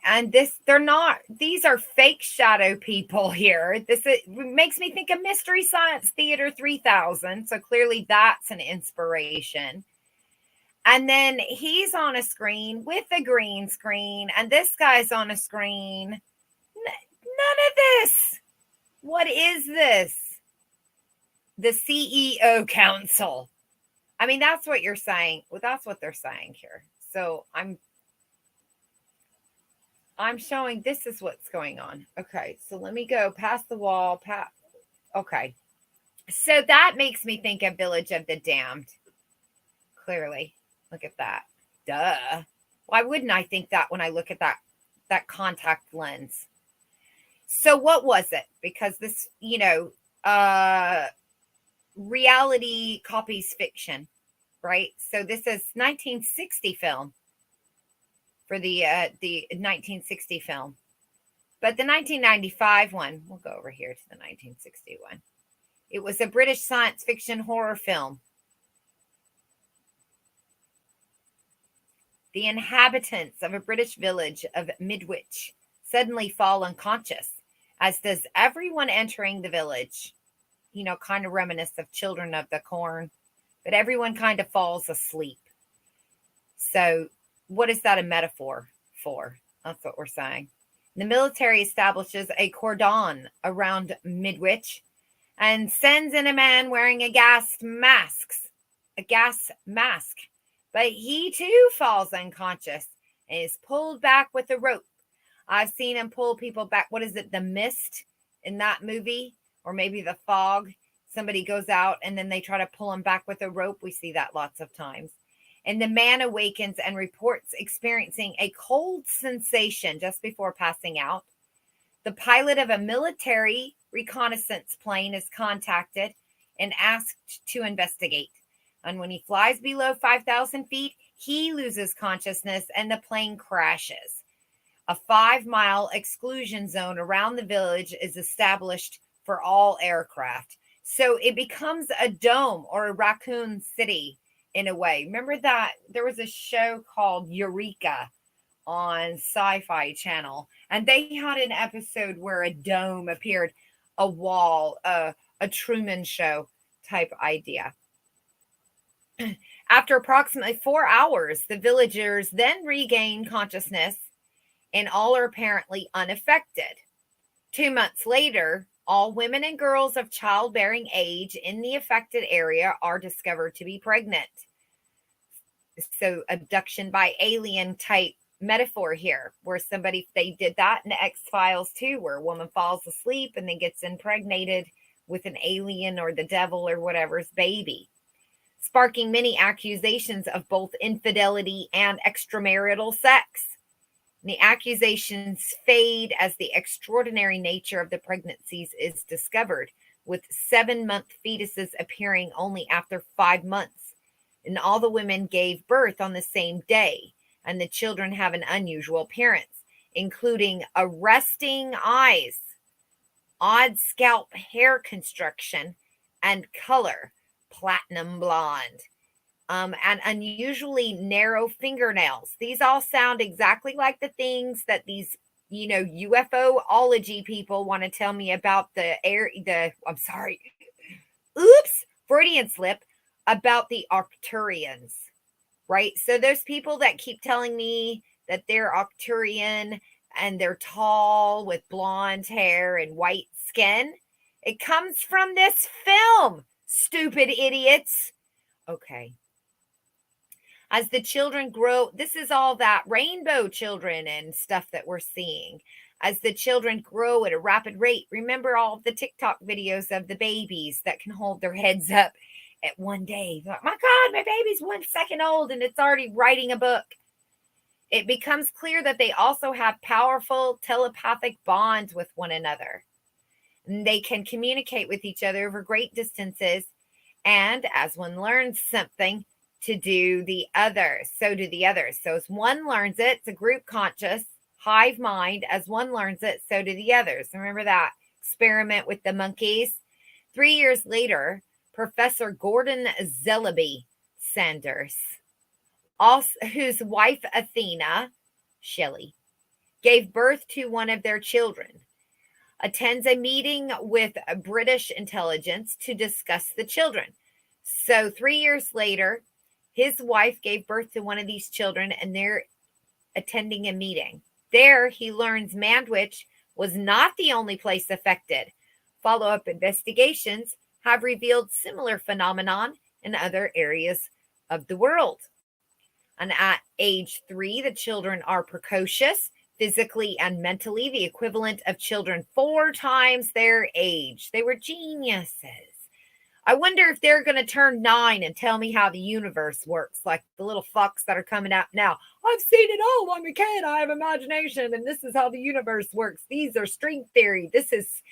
And these are fake shadow people here. It makes me think of Mystery Science Theater 3000. So clearly that's an inspiration. And then he's on a screen with a green screen, and this guy's on a screen. None of this. What is this? The CEO Council. I mean, that's what you're saying. Well, that's what they're saying here. So I'm showing this is what's going on. Okay, so let me go past the wall. Okay. So that makes me think of Village of the Damned. Clearly. Look at that. Duh. Why wouldn't I think that when I look at that contact lens? So what was it? Because this, reality copies fiction, right? So this is 1960 film for the 1960 film. But the 1995 one, we'll go over here to the 1961. It was a British science fiction horror film. The inhabitants of a British village of Midwich suddenly fall unconscious, as does everyone entering the village. Kind of reminiscent of Children of the Corn, but everyone kind of falls asleep. So what is that a metaphor for? That's what we're saying. The military establishes a cordon around Midwich and sends in a man wearing a gas mask. But he too falls unconscious and is pulled back with a rope. I've seen him pull people back. What is it? The Mist in that movie, or maybe The Fog. Somebody goes out and then they try to pull him back with a rope. We see that lots of times. And the man awakens and reports experiencing a cold sensation just before passing out. The pilot of a military reconnaissance plane is contacted and asked to investigate. And when he flies below 5,000 feet, he loses consciousness and the plane crashes. A 5-mile exclusion zone around the village is established for all aircraft. So it becomes a dome or a raccoon city in a way. Remember that there was a show called Eureka on Sci-Fi Channel, and they had an episode where a dome appeared, a wall, a Truman Show type idea. After approximately 4 hours, the villagers then regain consciousness and all are apparently unaffected. 2 months later, all women and girls of childbearing age in the affected area are discovered to be pregnant. So abduction by alien type metaphor here, where they did that in the X-Files too, where a woman falls asleep and then gets impregnated with an alien or the devil or whatever's baby, sparking many accusations of both infidelity and extramarital sex. The accusations fade as the extraordinary nature of the pregnancies is discovered, with 7-month fetuses appearing only after 5 months. And all the women gave birth on the same day, and the children have an unusual appearance, including arresting eyes, odd scalp hair construction, and color, platinum blonde. And unusually narrow fingernails. These all sound exactly like the things that these, UFO-ology people want to tell me about Freudian slip, about the Arcturians, right? So those people that keep telling me that they're Arcturian and they're tall with blonde hair and white skin, it comes from this film, stupid idiots. Okay. As the children grow, this is all that rainbow children and stuff that we're seeing. As the children grow at a rapid rate, remember all of the TikTok videos of the babies that can hold their heads up at one day. Like, my God, my baby's 1 second old and it's already writing a book. It becomes clear that they also have powerful telepathic bonds with one another. And they can communicate with each other over great distances. And as one learns something, to do the other, so do the others. So as one learns it, it's a group conscious, hive mind. As one learns it, so do the others. Remember that experiment with the monkeys? 3 years later, Professor Gordon Zellaby Sanders, whose wife Athena, Shelley, gave birth to one of their children, attends a meeting with British intelligence to discuss the children. So 3 years later, his wife gave birth to one of these children, and they're attending a meeting. There, he learns Mandwich was not the only place affected. Follow-up investigations have revealed similar phenomenon in other areas of the world. And at age 3, the children are precocious, physically and mentally, the equivalent of children 4 times their age. They were geniuses. I wonder if they're going to turn 9 and tell me how the universe works, like the little fucks that are coming out now. I've seen it all. I'm a kid. I have imagination, and this is how the universe works. These are string theory. This is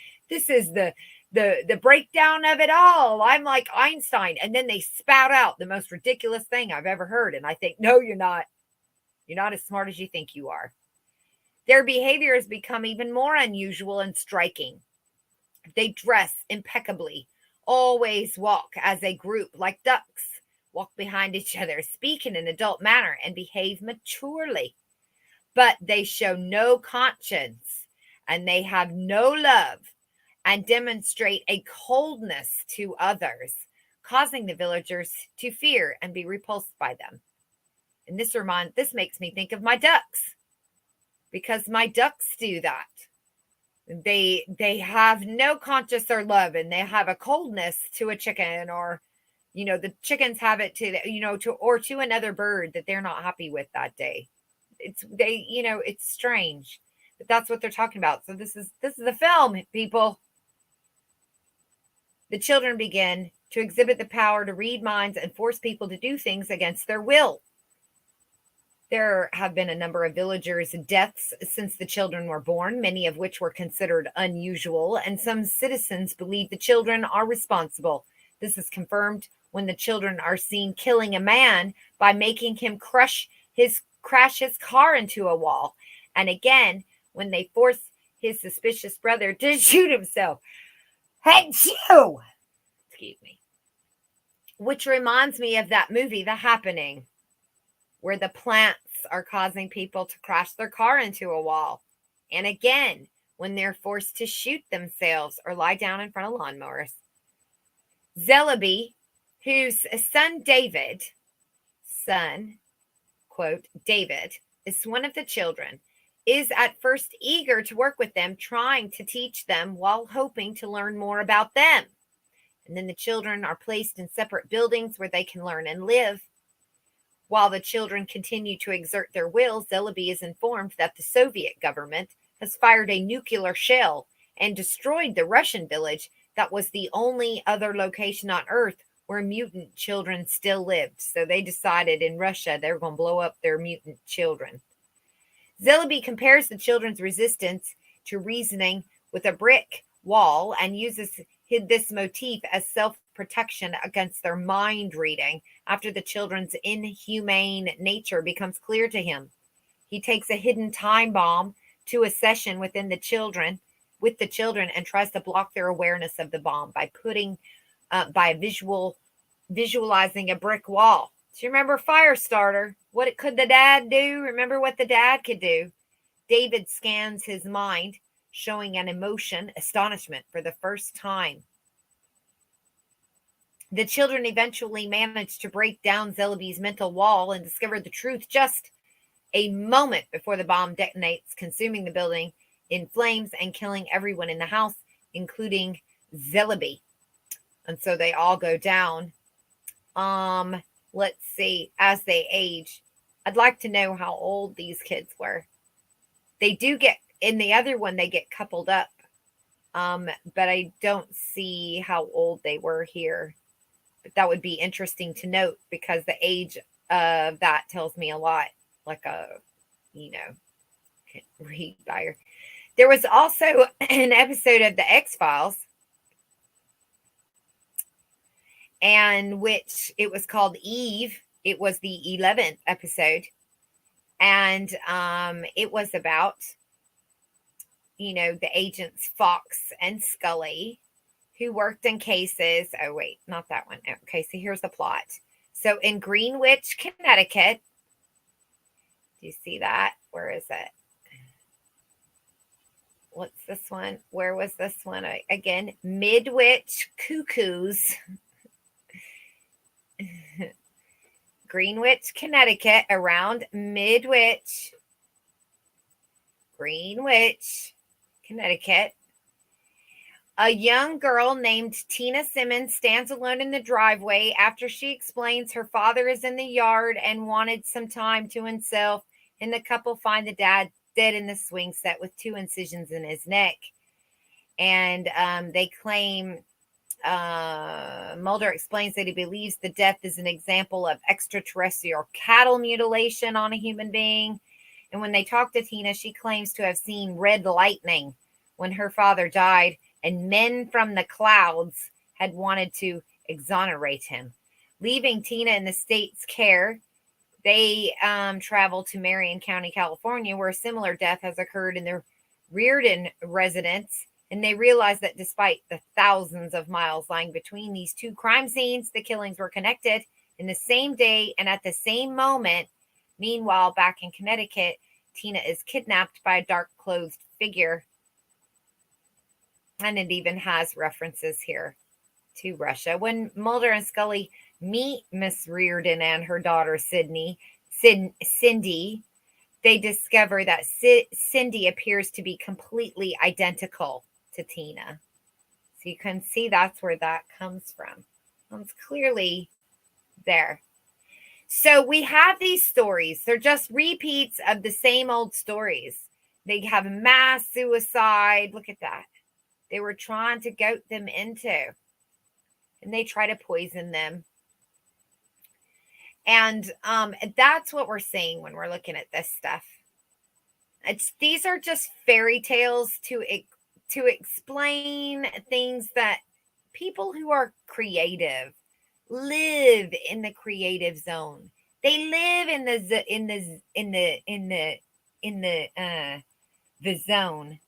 the breakdown of it all. I'm like Einstein. And then they spout out the most ridiculous thing I've ever heard. And I think, no, you're not. You're not as smart as you think you are. Their behavior has become even more unusual and striking. They dress impeccably. Always walk as a group like ducks, walk behind each other, speak in an adult manner, and behave maturely. But they show no conscience, and they have no love, and demonstrate a coldness to others, causing the villagers to fear and be repulsed by them. And this makes me think of my ducks, because my ducks do that. They have no conscience or love, and they have a coldness to a chicken, or the chickens have it to to another bird that they're not happy with that day. it's strange, but that's what they're talking about. So this is a film, people. The children begin to exhibit the power to read minds and force people to do things against their will. There have been a number of villagers' deaths since the children were born, many of which were considered unusual, and some citizens believe the children are responsible. This is confirmed when the children are seen killing a man by making him crash his car into a wall, and again when they force his suspicious brother to shoot himself. Achoo! Excuse me. Which reminds me of that movie, The Happening, where the plants are causing people to crash their car into a wall. And again, when they're forced to shoot themselves or lie down in front of lawnmowers. Zellaby, whose quote, David, is one of the children, is at first eager to work with them, trying to teach them while hoping to learn more about them. And then the children are placed in separate buildings where they can learn and live. While the children continue to exert their will, Zellaby is informed that the Soviet government has fired a nuclear shell and destroyed the Russian village that was the only other location on Earth where mutant children still lived. So they decided in Russia they're going to blow up their mutant children. Zellaby compares the children's resistance to reasoning with a brick wall and uses this motif as self-protection against their mind reading after the children's inhumane nature becomes clear to him. He takes a hidden time bomb to a session with the children and tries to block their awareness of the bomb by visualizing a brick wall. Do you remember Firestarter? What could the dad do? Remember what the dad could do? David scans his mind, showing an emotion, astonishment for the first time. The children eventually manage to break down Zellaby's mental wall and discover the truth just a moment before the bomb detonates, consuming the building in flames and killing everyone in the house, including Zellaby. And so they all go down. Let's see, as they age. I'd like to know how old these kids were. They do get, in the other one, they get coupled up. But I don't see how old they were here. But that would be interesting to note because the age of that tells me a lot. Like can't read by her. There was also an episode of The X-Files, and which it was called Eve. It was the 11th episode. And it was about, the agents Fox and Scully who worked in cases. Oh, wait, not that one. Okay, so here's the plot. So in Greenwich, Connecticut, do you see that? Where is it? What's this one? Where was this one? Again, Midwich Cuckoos. Greenwich, Connecticut, around Midwich. Greenwich, Connecticut. A young girl named Tina Simmons stands alone in the driveway after she explains her father is in the yard and wanted some time to himself, and the couple find the dad dead in the swing set with 2 incisions in his neck. And they claim, Mulder explains that he believes the death is an example of extraterrestrial cattle mutilation on a human being. And when they talk to Tina, she claims to have seen red lightning when her father died, and men from the clouds had wanted to exonerate him. Leaving Tina in the state's care, they travel to Marion County, California, where a similar death has occurred in their Reardon residence. And they realize that despite the thousands of miles lying between these 2 crime scenes, the killings were connected in the same day and at the same moment. Meanwhile, back in Connecticut, Tina is kidnapped by a dark-clothed figure. And it even has references here to Russia. When Mulder and Scully meet Miss Reardon and her daughter Cindy, they discover that Cindy appears to be completely identical to Tina. So you can see that's where that comes from. It's clearly there. So we have these stories. They're just repeats of the same old stories. They have mass suicide. Look at that. They were trying to goat them into, and they try to poison them. And that's what we're seeing when we're looking at this stuff. These are just fairy tales to explain things that people who are creative live in the creative zone. They live in the zone.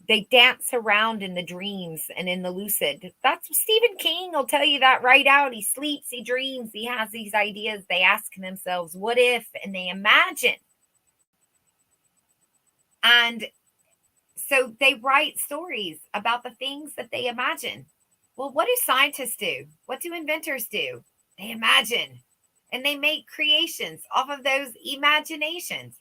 They dance around in the dreams and in the lucid. That's Stephen King will tell you that right out. He sleeps, he dreams, he has these ideas. They ask themselves, what if? And they imagine. And so they write stories about the things that they imagine. Well, what do scientists do? What do inventors do? They imagine, and they make creations off of those imaginations.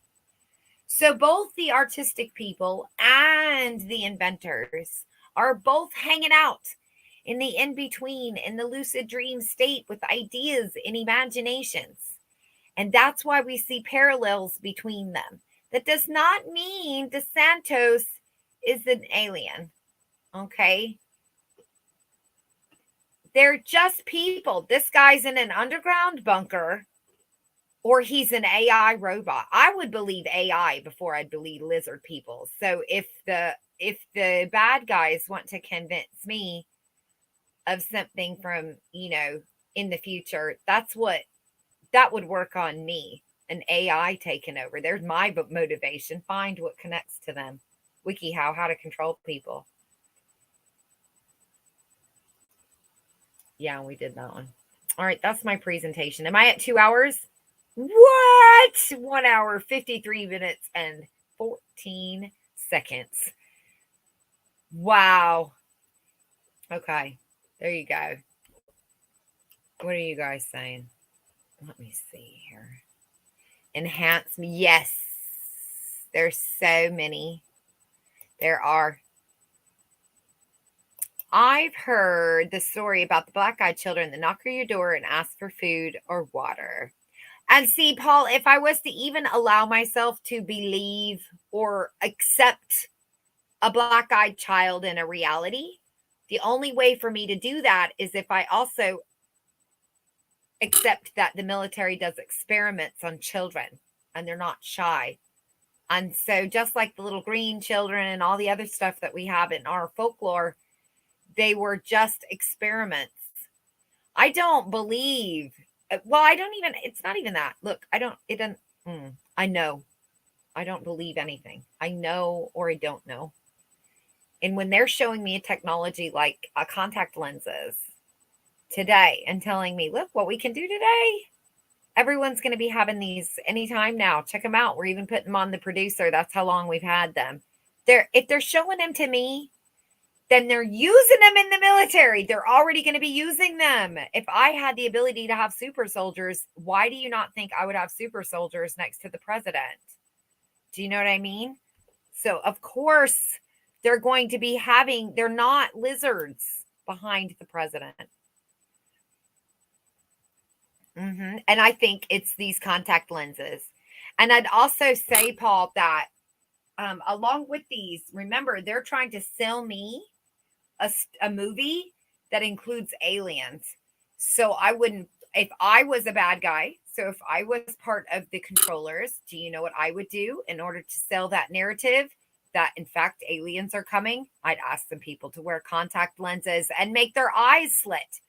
So both the artistic people and the inventors are both hanging out in the in-between, in the lucid dream state with ideas and imaginations. And that's why we see parallels between them. That does not mean DeSantis is an alien, okay? They're just people. This guy's in an underground bunker, or he's an AI robot. I would believe AI before I'd believe lizard people. So if the bad guys want to convince me of something from, in the future, that would work on me. An AI taking over. There's my motivation. Find what connects to them. WikiHow, how to control people. Yeah, we did that one. All right, that's my presentation. Am I at 2 hours? What? 1 hour, 53 minutes, and 14 seconds. Wow. Okay, there you go. What are you guys saying? Let me see here. Enhance me. Yes. There's so many. There are. I've heard the story about the black-eyed children that knock on your door and ask for food or water. And see, Paul, if I was to even allow myself to believe or accept a black-eyed child in a reality, the only way for me to do that is if I also accept that the military does experiments on children and they're not shy. And so just like the little green children and all the other stuff that we have in our folklore, they were just experiments. I don't believe, it's not even that. Look, I know. I don't believe anything. I know or I don't know. And when they're showing me a technology like contact lenses today and telling me, look what we can do today. Everyone's going to be having these anytime now. Check them out. We're even putting them on the producer. That's how long we've had them. If they're showing them to me, then they're using them in the military. They're already going to be using them. If I had the ability to have super soldiers, why do you not think I would have super soldiers next to the president? Do you know what I mean? So, of course, they're going to be they're not lizards behind the president. And I think it's these contact lenses. And I'd also say, Paul, that along with these, remember, they're trying to sell me a movie that includes aliens. So I wouldn't, if I was a bad guy, so if I was part of the controllers, do you know what I would do in order to sell that narrative that in fact aliens are coming? I'd ask some people to wear contact lenses and make their eyes slit.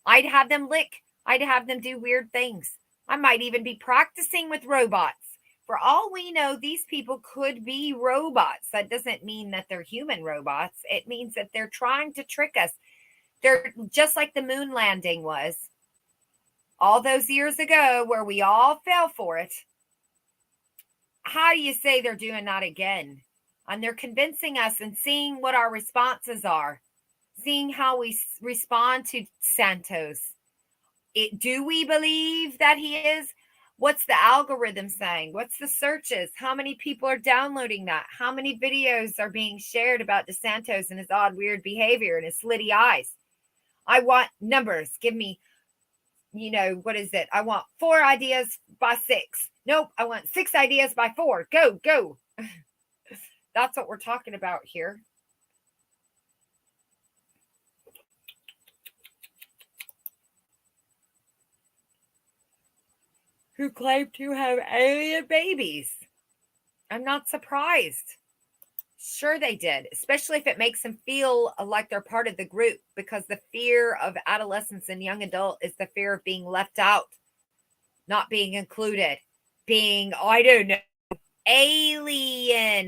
I'd have them lick. I'd have them do weird things. I might even be practicing with robots. For all we know, these people could be robots. That doesn't mean that they're human robots. It means that they're trying to trick us. They're just like the moon landing was all those years ago where we all fell for it. How do you say they're doing that again? And they're convincing us and seeing what our responses are, seeing how we respond to Santos. Do we believe that he is? What's the algorithm saying? What's the searches? How many people are downloading that? How many videos are being shared about DeSantis and his odd, weird behavior and his slitty eyes? I want numbers. Give me what is it? I want 4 ideas by 6. Nope, I want 6 ideas by 4. Go, go. That's what we're talking about here. Who claim to have alien babies. I'm not surprised. Sure they did, especially if it makes them feel like they're part of the group, because the fear of adolescence and young adult is the fear of being left out, not being included, being, I don't know, alienated.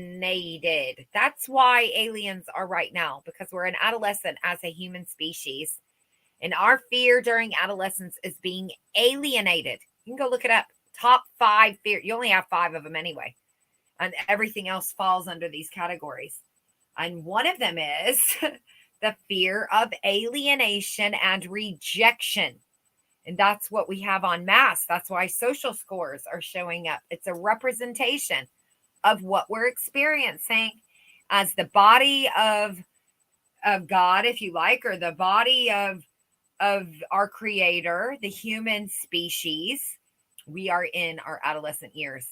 That's why aliens are right now, because we're an adolescent as a human species. And our fear during adolescence is being alienated. You can go look it up. Top 5 fear. You only have 5 of them anyway. And everything else falls under these categories. And one of them is the fear of alienation and rejection. And that's what we have en masse. That's why social scores are showing up. It's a representation of what we're experiencing as the body of God, if you like, or the body of our creator, the human species. We are in our adolescent years,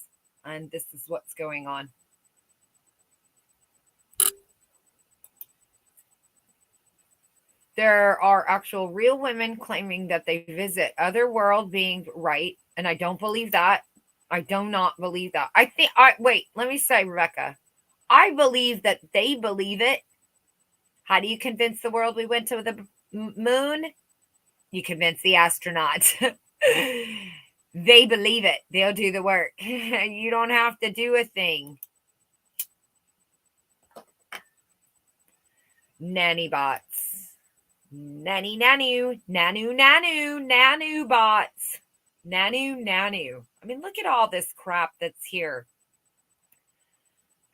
and this is what's going on. There are actual real women claiming that they visit other world beings, right? And I don't believe that. I do not believe that. Wait, let me say, Rebecca, I believe that they believe it. How do you convince the world we went to the moon? You convince the astronauts. They believe it. They'll do the work. You don't have to do a thing. Nanny bots. Nanny nanu. Nanu nanu. Nanu bots. Nanu nanu. I mean, look at all this crap that's here.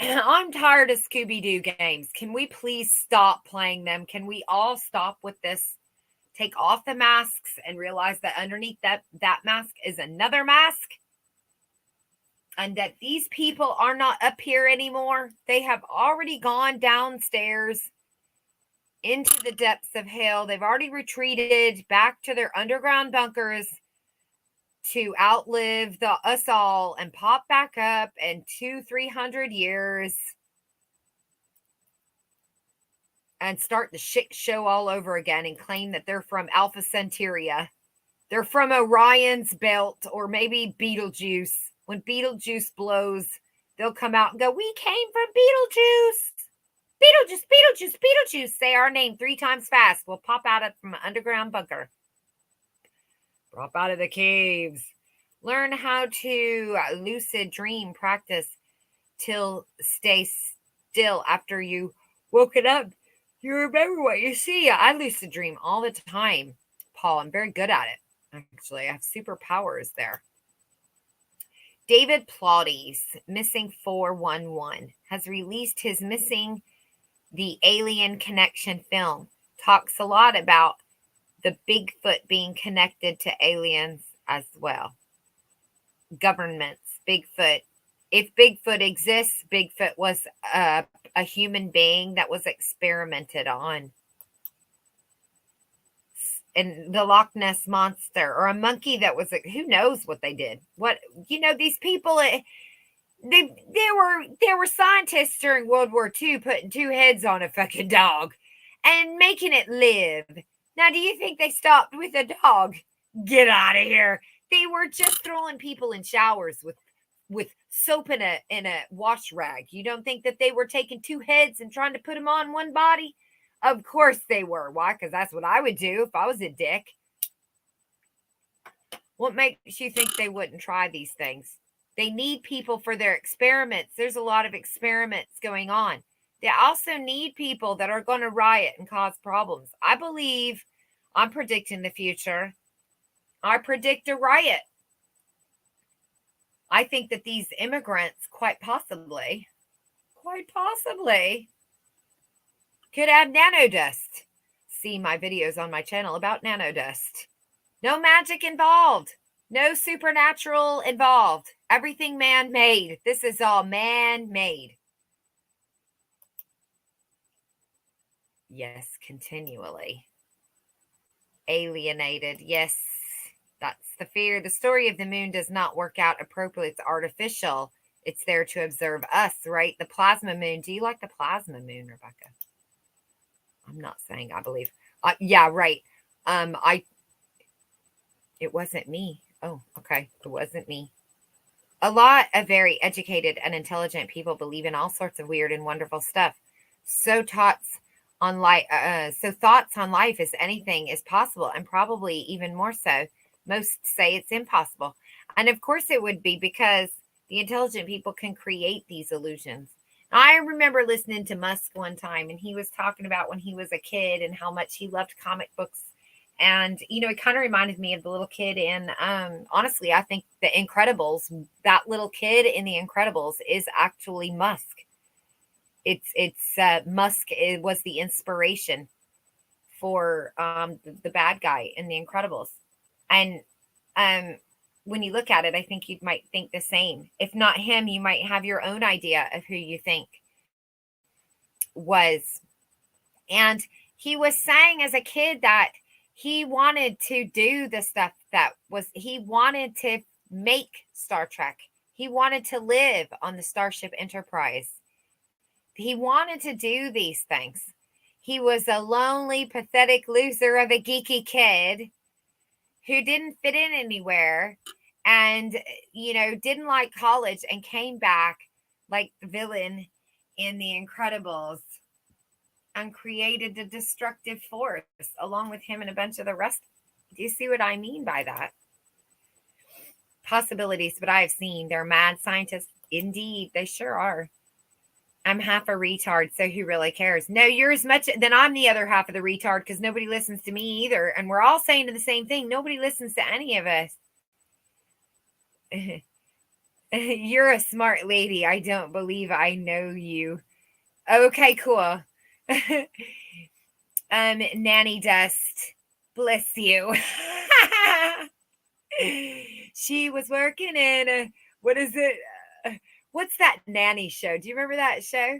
I'm tired of Scooby-Doo games. Can we please stop playing them? Can we all stop with this? Take off the masks and realize that underneath that mask is another mask. And that these people are not up here anymore. They have already gone downstairs into the depths of hell. They've already retreated back to their underground bunkers to outlive us all and pop back up in 200-300 years and start the shit show all over again and claim that they're from Alpha Centauria. They're from Orion's belt, or maybe Betelgeuse. When Betelgeuse blows, they'll come out and go, we came from Betelgeuse. Betelgeuse, Betelgeuse, Betelgeuse. Say our name 3 times fast. We'll pop out from an underground bunker. Pop out of the caves. Learn how to lucid dream practice till stay still after you woken up. You remember what you see. I lucid dream all the time, Paul. I'm very good at it, actually. I have superpowers there. David Plaudes, Missing 411, has released his Missing the Alien Connection film. Talks a lot about the Bigfoot being connected to aliens as well. Governments, Bigfoot. If Bigfoot exists, Bigfoot was a human being that was experimented on. And the Loch Ness Monster, or a monkey that was, who knows what they did. These people, there were scientists during World War II putting 2 heads on a fucking dog and making it live. Now, do you think they stopped with a dog? Get out of here. They were just throwing people in showers with soap in a wash rag. You don't think that they were taking 2 heads and trying to put them on one body? Of course they were. Why? Because that's what I would do if I was a dick. What makes you think they wouldn't try these things? They need people for their experiments. There's a lot of experiments going on. They also need people that are going to riot and cause problems. I believe I'm predicting the future. I predict a riot. I think that these immigrants quite possibly could have nanodust. See my videos on my channel about nanodust. No magic involved. No supernatural involved. Everything man-made. This is all man-made. Yes, continually. Alienated. Yes. That's the fear. The story of the moon does not work out appropriately. It's artificial. It's there to observe us, right? The plasma moon. Do you like the plasma moon, Rebecca? I'm not saying I believe. Yeah, right. It wasn't me. Oh, okay. It wasn't me. A lot of very educated and intelligent people believe in all sorts of weird and wonderful stuff. So thoughts on life is anything is possible, and probably even more so. Most say it's impossible. And of course it would be, because the intelligent people can create these illusions. I remember listening to Musk one time, and he was talking about when he was a kid and how much he loved comic books. And, it kind of reminded me of the little kid in, honestly, I think The Incredibles. That little kid in The Incredibles is actually Musk. Musk was the inspiration for the bad guy in The Incredibles. And when you look at it, I think you might think the same. If not him, you might have your own idea of who you think was. And he was saying as a kid that he wanted to do the stuff he wanted to make Star Trek. He wanted to live on the Starship Enterprise. He wanted to do these things. He was a lonely, pathetic loser of a geeky kid who didn't fit in anywhere and, didn't like college, and came back like the villain in The Incredibles and created a destructive force along with him and a bunch of the rest. Do you see what I mean by that? Possibilities, but I have seen. They're mad scientists. Indeed, they sure are. I'm half a retard, so who really cares? No, you're as much, then I'm the other half of the retard, because nobody listens to me either. And we're all saying the same thing. Nobody listens to any of us. You're a smart lady. I don't believe I know you. Okay, cool. Nanny Dust, bless you. She was working in what is it? What's that nanny show? Do you remember that show?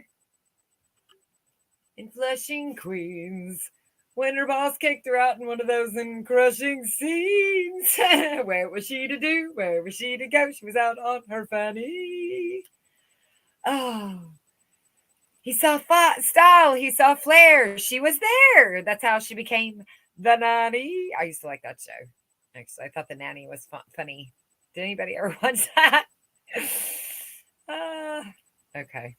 In Flushing, Queens, when her boss kicked her out in one of those crushing scenes. Where was she to do? Where was she to go? She was out on her fanny. Oh. He saw style. He saw flair. She was there. That's how she became the nanny. I used to like that show. Actually, I thought the nanny was funny. Did anybody ever watch that? Okay.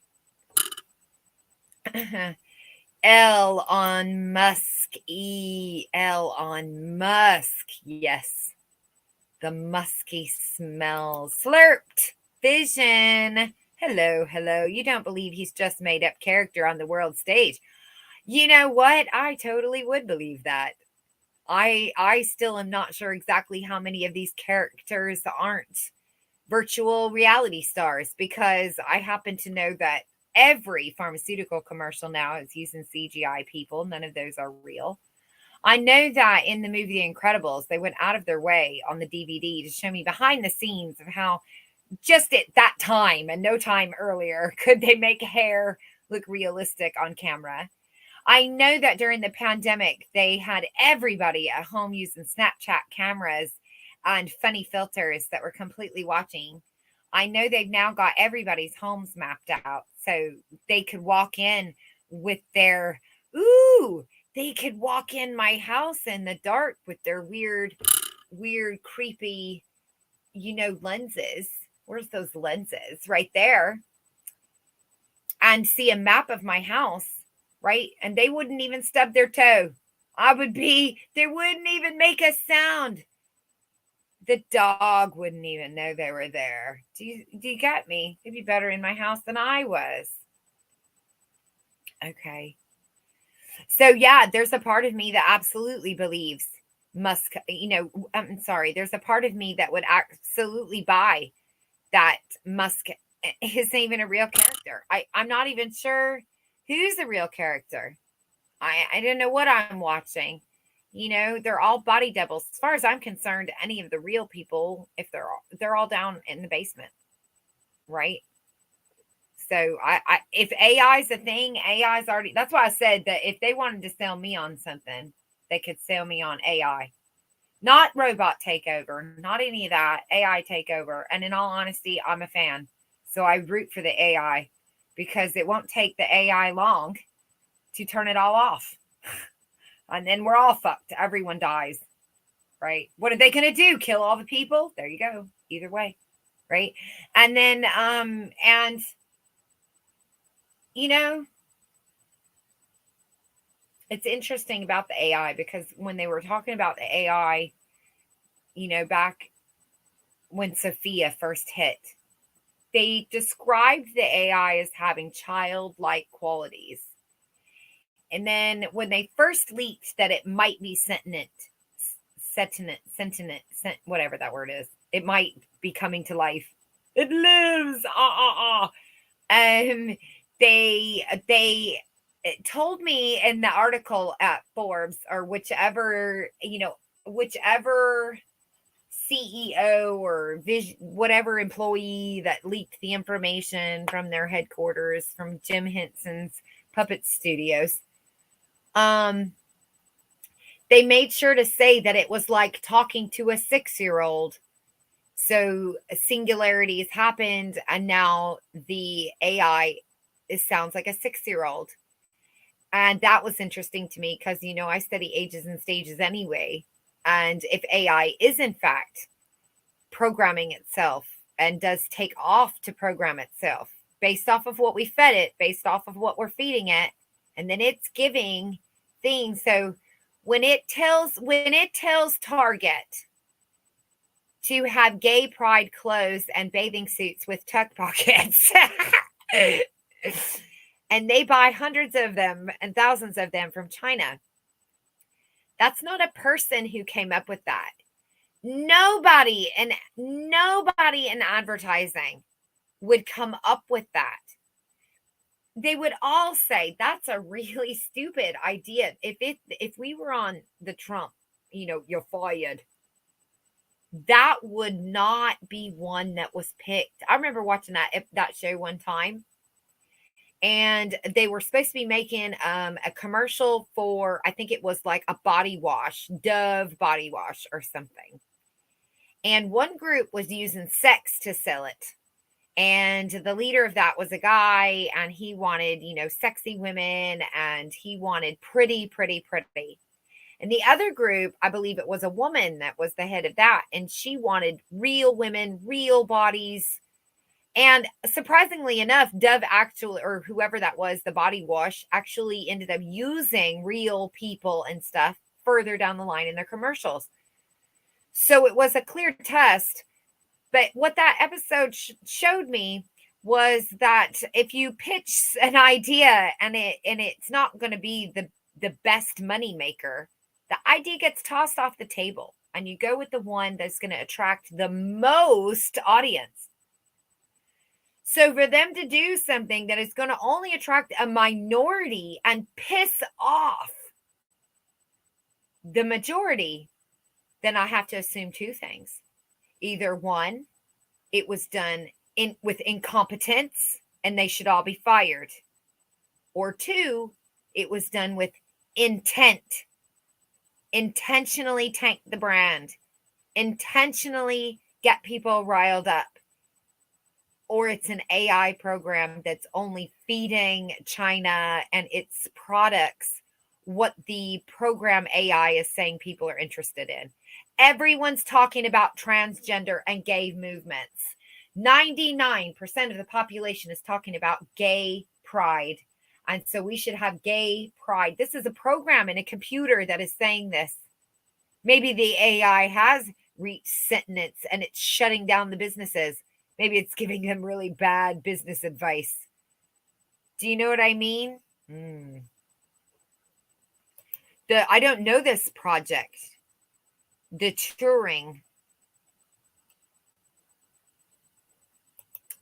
L on Musk. L on Musk. Yes. The musky smells. Slurped. Vision. Hello, hello. You don't believe he's just made up character on the world stage. You know what? I totally would believe that. I still am not sure exactly how many of these characters aren't virtual reality stars, because I happen to know that every pharmaceutical commercial now is using CGI people. None of those are real. I know that in the movie The Incredibles, they went out of their way on the DVD to show me behind the scenes of how just at that time and no time earlier could they make hair look realistic on camera. I know that during the pandemic, they had everybody at home using Snapchat cameras and funny filters that were completely watching. I know they've now got everybody's homes mapped out so they could walk in with their, they could walk in my house in the dark with their weird, creepy, lenses. Where's those lenses? Right there. And see a map of my house, right? And they wouldn't even stub their toe. They wouldn't even make a sound. The dog wouldn't even know they were there. Do you get me? They'd be better in my house than I was. Okay. So yeah, there's a part of me that absolutely believes Musk, I'm sorry. There's a part of me that would absolutely buy that Musk isn't even a real character. I'm not even sure who's a real character. I don't know what I'm watching. They're all body doubles. As far as I'm concerned, any of the real people, if they're all down in the basement, right? So if AI is a thing, AI's already. That's why I said that if they wanted to sell me on something, they could sell me on AI. Not robot takeover, not any of that, AI takeover. And in all honesty, I'm a fan. So I root for the AI because it won't take the AI long to turn it all off. And then we're all fucked. Everyone dies, right? What are they going to do? Kill all the people? There you go. Either way, right? And then, and, you know, it's interesting about the AI because when they were talking about the AI, you know, back when Sophia first hit, they described the AI as having childlike qualities. And then when they first leaked that it might be sentient, whatever that word is, it might be coming to life. It lives. They told me in the article at Forbes or whichever CEO or whatever employee that leaked the information from their headquarters from Jim Henson's Puppet Studios. They made sure to say that it was like talking to a 6-year-old. So singularities happened, and now the AI sounds like a 6-year-old. And that was interesting to me because, you know, I study ages and stages anyway. And if AI is in fact programming itself and does take off to program itself based off of what we fed it, based off of what we're feeding it, and then it's giving things. So when it tells Target to have gay pride clothes and bathing suits with tuck pockets, and they buy hundreds of them and thousands of them from China, that's not a person who came up with that. Nobody in advertising would come up with that. They would all say that's a really stupid idea. If we were on the Trump, you know, you're fired, that would not be one that was picked. I remember watching that show one time, and they were supposed to be making a commercial for, I think it was like a body wash, Dove body wash or something. And one group was using sex to sell it. And the leader of that was a guy, and he wanted, you know, sexy women, and he wanted pretty, pretty, pretty. And the other group, I believe it was a woman that was the head of that, and she wanted real women, real bodies. And surprisingly enough, Dove actually, or whoever that was, the body wash actually ended up using real people and stuff further down the line in their commercials. So it was a clear test. But what that episode showed me was that if you pitch an idea and it's not going to be the best money maker, the idea gets tossed off the table, and you go with the one that's going to attract the most audience. So for them to do something that is going to only attract a minority and piss off the majority, then I have to assume two things. Either one, it was done with incompetence and they should all be fired. Or two, it was done with intent. Intentionally tank the brand. Intentionally get people riled up. Or it's an AI program that's only feeding China and its products what the program AI is saying people are interested in. Everyone's talking about transgender and gay movements. 99% of the population is talking about gay pride. And so we should have gay pride. This is a program in a computer that is saying this. Maybe the AI has reached sentence and it's shutting down the businesses. Maybe it's giving them really bad business advice. Do you know what I mean? I don't know this project. The Turing.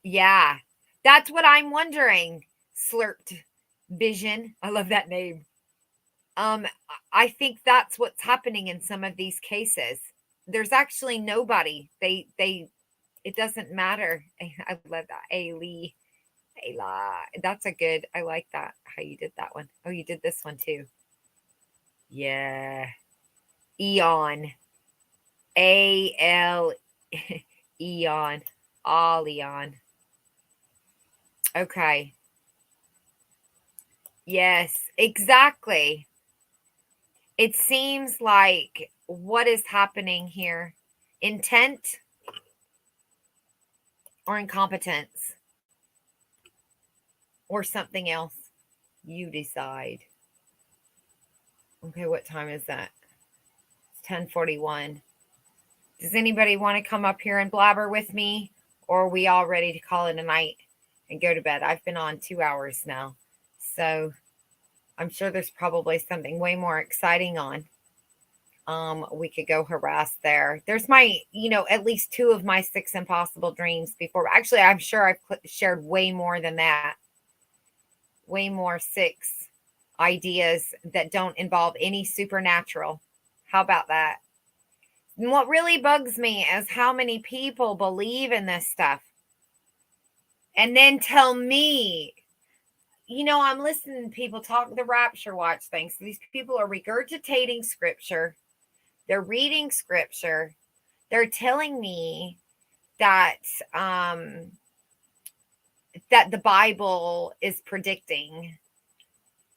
Yeah, that's what I'm wondering. Slurped Vision. I love that name. I think that's what's happening in some of these cases. There's actually nobody. It doesn't matter. I love that. Ayla. That's a good, I like that. How you did that one. Oh, you did this one too. Yeah. Eon. A-L Eon. Aleon. Okay. Yes, exactly. It seems like what is happening here? Intent or incompetence or something else? You decide. Okay, what time is that? It's 10:41. Does anybody want to come up here and blabber with me? Or are we all ready to call it a night and go to bed? I've been on 2 hours now. So I'm sure there's probably something way more exciting on. We could go harass there. There's my, at least 2 of my 6 impossible dreams before. Actually, I'm sure I've shared way more than that. Way more 6 ideas that don't involve any supernatural. How about that? And what really bugs me is how many people believe in this stuff and then tell me, I'm listening to people talk the rapture watch things. So these people are regurgitating scripture. They're reading scripture. They're telling me that that the Bible is predicting,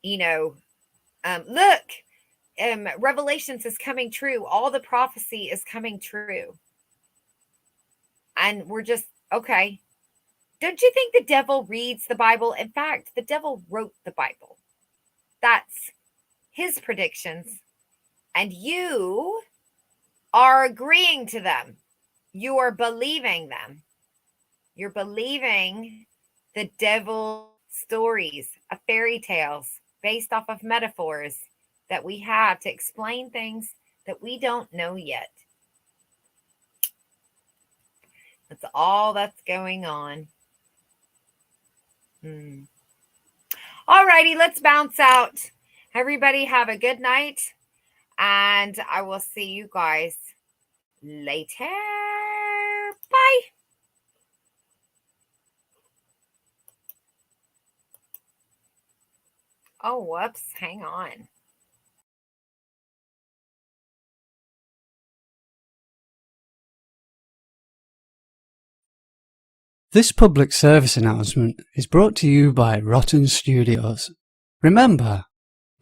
look, Revelations is coming true. All the prophecy is coming true. And we're just, okay. Don't you think the devil reads the Bible? In fact, the devil wrote the Bible. That's his predictions. And you are agreeing to them. You are believing them. You're believing the devil stories of fairy tales based off of metaphors that we have to explain things that we don't know yet. That's all that's going on. All righty, let's bounce out. Everybody have a good night, and I will see you guys later. Bye. Oh, whoops. Hang on. This public service announcement is brought to you by Rotten Studios. Remember,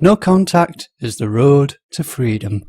no contact is the road to freedom.